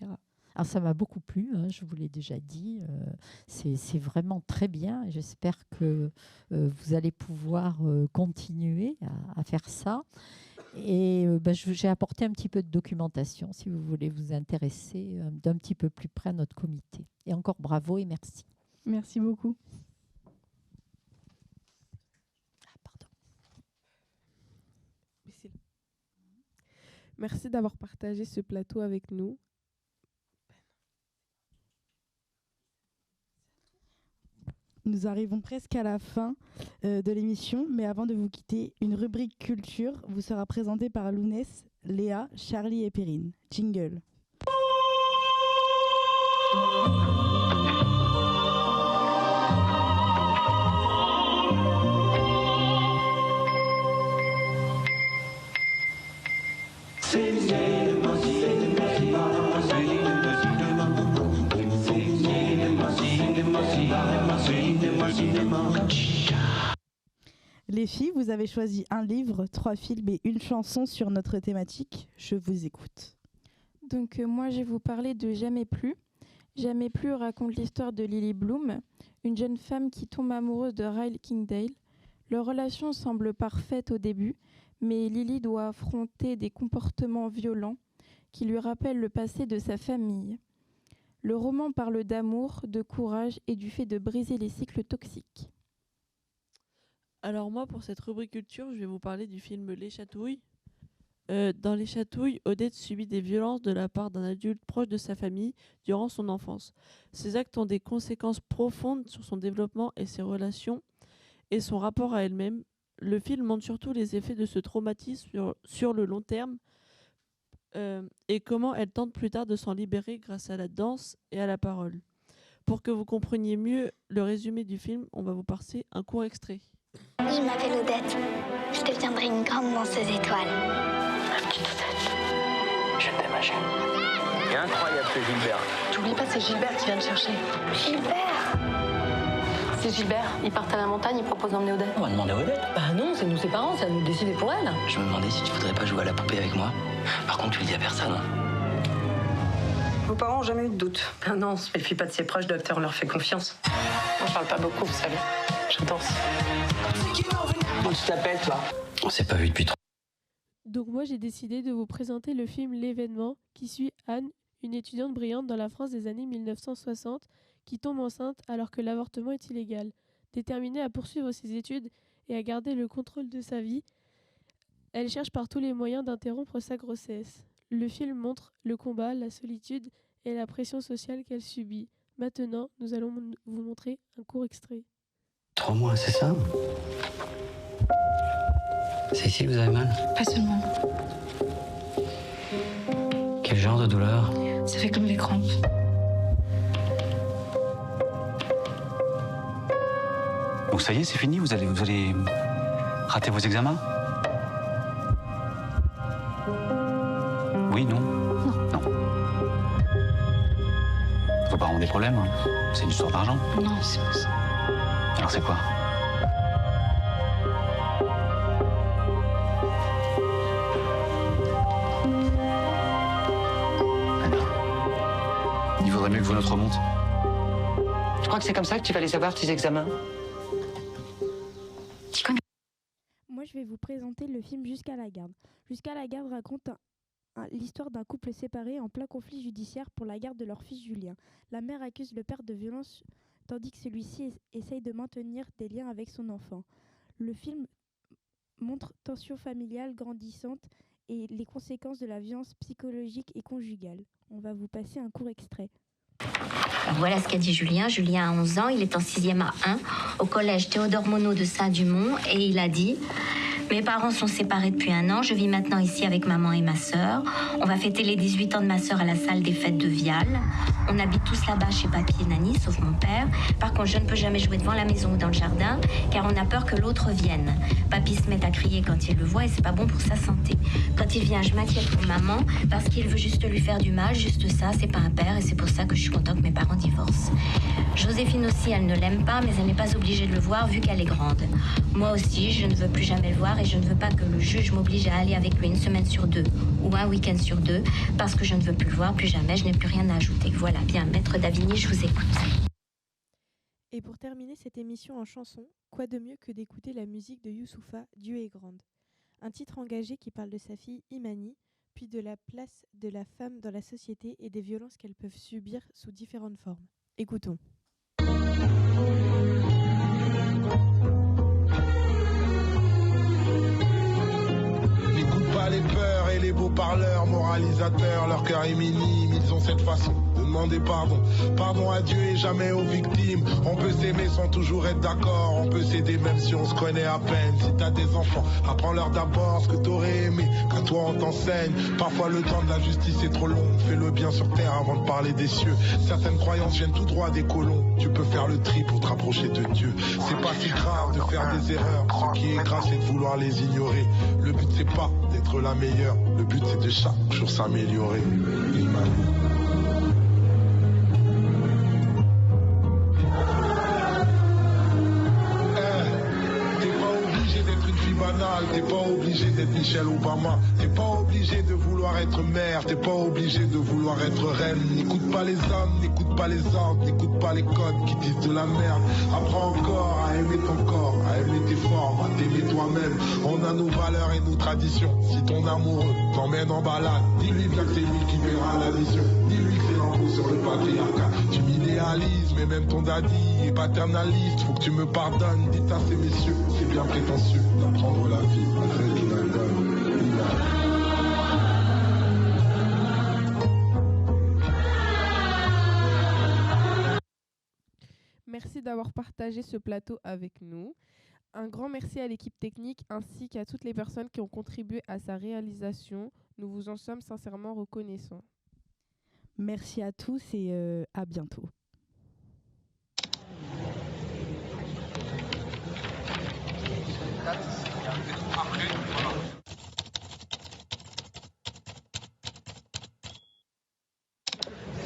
Alors ça m'a beaucoup plu, je vous l'ai déjà dit, c'est vraiment très bien. J'espère que vous allez pouvoir continuer à faire ça. Et j'ai apporté un petit peu de documentation si vous voulez vous intéresser d'un petit peu plus près à notre comité. Et encore bravo et merci. Merci beaucoup. Merci d'avoir partagé ce plateau avec nous. Nous arrivons presque à la fin de l'émission, mais avant de vous quitter, une rubrique culture vous sera présentée par Lounès, Léa, Charlie et Perrine. Jingle. Les filles, vous avez choisi un livre, 3 films et une chanson sur notre thématique. Je vous écoute. Donc moi, je vais vous parler de Jamais plus. Jamais plus raconte l'histoire de Lily Bloom, une jeune femme qui tombe amoureuse de Ryle Kingdale. Leur relation semble parfaite au début, mais Lily doit affronter des comportements violents qui lui rappellent le passé de sa famille. Le roman parle d'amour, de courage et du fait de briser les cycles toxiques. Alors moi, pour cette rubrique culture, je vais vous parler du film Les Chatouilles. Dans Les Chatouilles, Odette subit des violences de la part d'un adulte proche de sa famille durant son enfance. Ces actes ont des conséquences profondes sur son développement et ses relations et son rapport à elle-même. Le film montre surtout les effets de ce traumatisme sur le long terme et comment elle tente plus tard de s'en libérer grâce à la danse et à la parole. Pour que vous compreniez mieux le résumé du film, on va vous passer un court extrait. Je m'appelle Odette. Je deviendrai une grande danseuse étoile. Ma petite Odette, je t'aime, ma chérie. C'est incroyable ce Gilbert. T'oublies pas, c'est Gilbert qui vient te chercher. Gilbert? C'est Gilbert. Ils partent à la montagne, ils proposent d'emmener Odette. On va demander à Odette. Bah non, c'est nous ses parents, c'est à nous de décider pour elle. Je me demandais si tu voudrais pas jouer à la poupée avec moi. Par contre, tu le dis à personne. Vos parents ont jamais eu de doute. Ah non, on se méfie pas de ses proches, docteur, on leur fait confiance. Moi, je parle pas beaucoup, vous savez. Je danse. Comment tu t'appelles, toi? On s'est pas vu depuis 3 ans. Donc moi j'ai décidé de vous présenter le film L'événement qui suit Anne, une étudiante brillante dans la France des années 1960 qui tombe enceinte alors que l'avortement est illégal. Déterminée à poursuivre ses études et à garder le contrôle de sa vie, elle cherche par tous les moyens d'interrompre sa grossesse. Le film montre le combat, la solitude et la pression sociale qu'elle subit. Maintenant, nous allons vous montrer un court extrait. 3 mois, c'est ça? C'est ici que vous avez mal? Pas seulement. Quel genre de douleur? Ça fait comme des crampes. Donc ça y est, c'est fini, vous allez rater vos examens? Oui, non? Non. Vos parents ont des problèmes, hein? C'est une histoire d'argent? Non, c'est pas ça. Alors c'est quoi? Il vaudrait mieux que vos notes remontent. Je crois que c'est comme ça que tu vas les avoir, tes examens. Moi, je vais vous présenter le film Jusqu'à la garde. Jusqu'à la garde raconte l'histoire d'un couple séparé en plein conflit judiciaire pour la garde de leur fils Julien. La mère accuse le père de violence tandis que celui-ci essaye de maintenir des liens avec son enfant. Le film montre tension familiale grandissante et les conséquences de la violence psychologique et conjugale. On va vous passer un court extrait. Voilà ce qu'a dit Julien. Julien a 11 ans, il est en 6e A1 au collège Théodore Monod de Saint-Dumont et il a dit: mes parents sont séparés depuis 1 an, je vis maintenant ici avec maman et ma sœur. On va fêter les 18 ans de ma sœur à la salle des fêtes de Vial. On habite tous là-bas chez papy et Nani, sauf mon père. Par contre, je ne peux jamais jouer devant la maison ou dans le jardin, car on a peur que l'autre vienne. Papy se met à crier quand il le voit et c'est pas bon pour sa santé. Quand il vient, je m'inquiète pour maman, parce qu'il veut juste lui faire du mal, juste ça, c'est pas un père, et c'est pour ça que je suis contente que mes parents divorcent. Joséphine aussi, elle ne l'aime pas, mais elle n'est pas obligée de le voir vu qu'elle est grande. Moi aussi, je ne veux plus jamais le voir et je ne veux pas que le juge m'oblige à aller avec lui 1 semaine sur 2 ou un week-end sur 2 parce que je ne veux plus le voir, plus jamais, je n'ai plus rien à ajouter. Voilà, bien, Maître Davigny, je vous écoute. Et pour terminer cette émission en chanson, quoi de mieux que d'écouter la musique de Youssoupha, Dieu est grande. Un titre engagé qui parle de sa fille Imani, puis de la place de la femme dans la société et des violences qu'elles peuvent subir sous différentes formes. Écoutons. Pas les peurs et les beaux parleurs, moralisateurs, leur cœur est minime, ils ont cette façon de demander pardon. Pardon à Dieu et jamais aux victimes. On peut s'aimer sans toujours être d'accord, on peut s'aider même si on se connaît à peine. Si t'as des enfants, apprends-leur d'abord ce que t'aurais aimé, qu'à toi on t'enseigne. Parfois le temps de la justice est trop long, fais le bien sur terre avant de parler des cieux. Certaines croyances viennent tout droit des colons, tu peux faire le tri pour te rapprocher de Dieu. C'est pas si grave de faire des erreurs, ce qui est grave c'est de vouloir les ignorer. Le but c'est pas d'être la meilleure, le but c'est de chaque jour s'améliorer. banal, t'es pas obligé d'être Michelle Obama. T'es pas obligé de vouloir être mère, t'es pas obligé de vouloir être reine. N'écoute pas les hommes, n'écoute pas les ordres, n'écoute pas les codes qui disent de la merde. Apprends encore à aimer ton corps, à aimer tes formes, à t'aimer toi-même. On a nos valeurs et nos traditions. Si ton amoureux t'emmène en balade, dis-lui bien que c'est lui qui verra la mission. Dis-lui que c'est l'impôt sur le patriarcat. Tu m'idéalises, mais même ton daddy est paternaliste. Faut que tu me pardonnes, dites à ces messieurs, c'est bien prétentieux d'apprendre la vie avec une album. Merci d'avoir partagé ce plateau avec nous. Un grand merci à l'équipe technique ainsi qu'à toutes les personnes qui ont contribué à sa réalisation. Nous vous en sommes sincèrement reconnaissants. Merci à tous et à bientôt.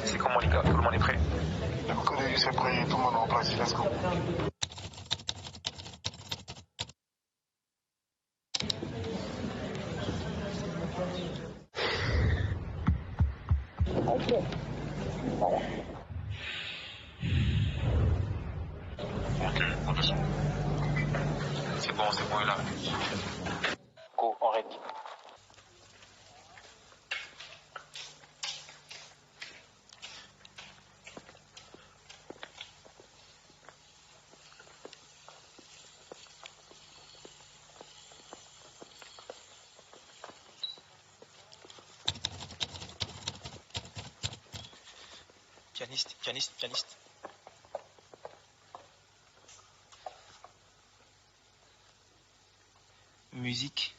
C'est comment les gars? Tout le monde est prêt? Le collège est prêt, tout le monde est en place, let's go. Ok, attention. C'est bon, il est là. Go, on règle. Pianiste. Musique.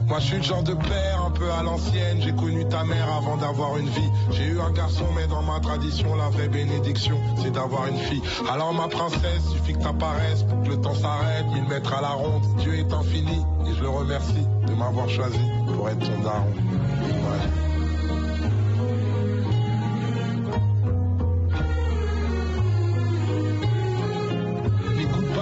Moi je suis le genre de père un peu à l'ancienne. J'ai connu ta mère avant d'avoir une vie. J'ai eu un garçon mais dans ma tradition la vraie bénédiction c'est d'avoir une fille. Alors ma princesse, suffit que t'apparaisses pour que le temps s'arrête. 1000 mètres à la ronde, Dieu est infini et je le remercie de m'avoir choisi pour être ton daron. Ouais.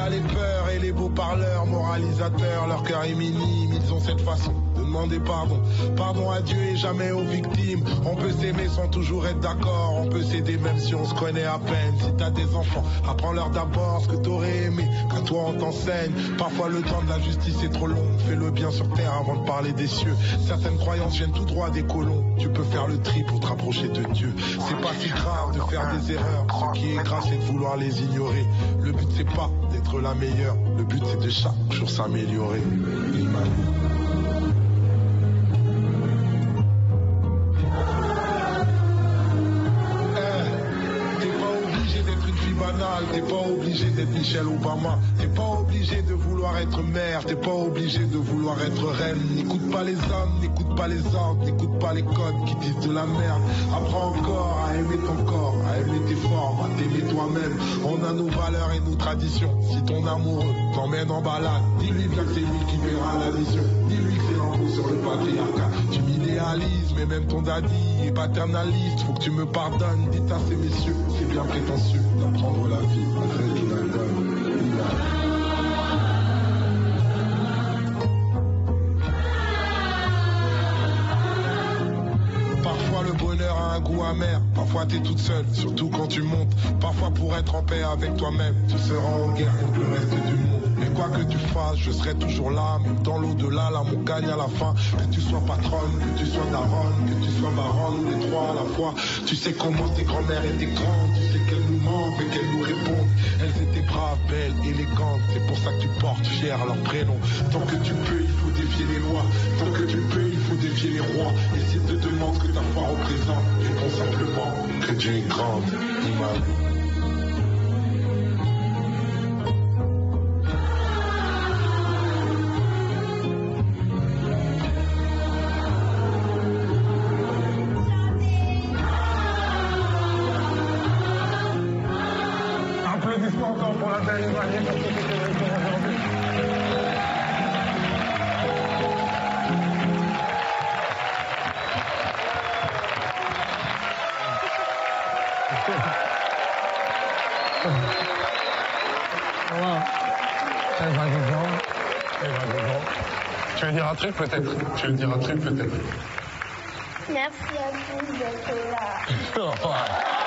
Les peurs et les beaux parleurs, moralisateurs, leur cœur est minime, ils ont cette façon de demander pardon. Pardon à Dieu et jamais aux victimes. On peut s'aimer sans toujours être d'accord, on peut s'aider même si on se connaît à peine. Si t'as des enfants, apprends-leur d'abord ce que t'aurais aimé, qu'à toi on t'enseigne. Parfois le temps de la justice est trop long, fais le bien sur terre avant de parler des cieux. Certaines croyances viennent tout droit des colons, tu peux faire le tri pour te rapprocher de Dieu. C'est pas si grave de faire des erreurs, ce qui est grave c'est de vouloir les ignorer. Le but c'est pas d'être la meilleure, le but c'est de chaque jour s'améliorer. T'es pas obligé d'être Michelle Obama. T'es pas obligé de vouloir être mère. T'es pas obligé de vouloir être reine. N'écoute pas les hommes, n'écoute pas les ordres, n'écoute pas les codes qui disent de la merde. Apprends encore à aimer ton corps, à aimer tes formes, à t'aimer toi-même. On a nos valeurs et nos traditions. Si ton amoureux t'emmène en balade, dis-lui bien que c'est lui qui verra la mission. Dis-lui que c'est l'impôt sur le patriarcat. Tu m'idéalises, mais même ton daddy est paternaliste. Faut que tu me pardonnes, dites à ces messieurs, c'est bien prétentieux d'apprendre la vie avec une album. Parfois le bonheur a un goût amer, parfois t'es toute seule, surtout quand tu montes. Parfois pour être en paix avec toi-même, tu seras en guerre contre le reste du monde. Mais quoi que tu fasses, je serai toujours là, même dans l'au-delà, l'amour gagne à la fin. Que tu sois patronne, que tu sois daronne, que tu sois baronne, les trois à la fois. Tu sais comment tes grand-mères étaient grandes, tu sais qu'elles nous mentent et qu'elles nous répondent. Elles étaient braves, belles, élégantes, c'est pour ça que tu portes fier leur prénom. Tant que tu peux, il faut défier les lois. Tant que tu peux, il faut défier les rois. Et s'ils te demandent ce que ta foi représente, réponds simplement que Dieu est grande, image. Applaudissements encore pour la belle image pour cette célébration aujourd'hui. Eh ben, dis donc. Tu veux dire un truc peut-être? Merci à tous d'être là.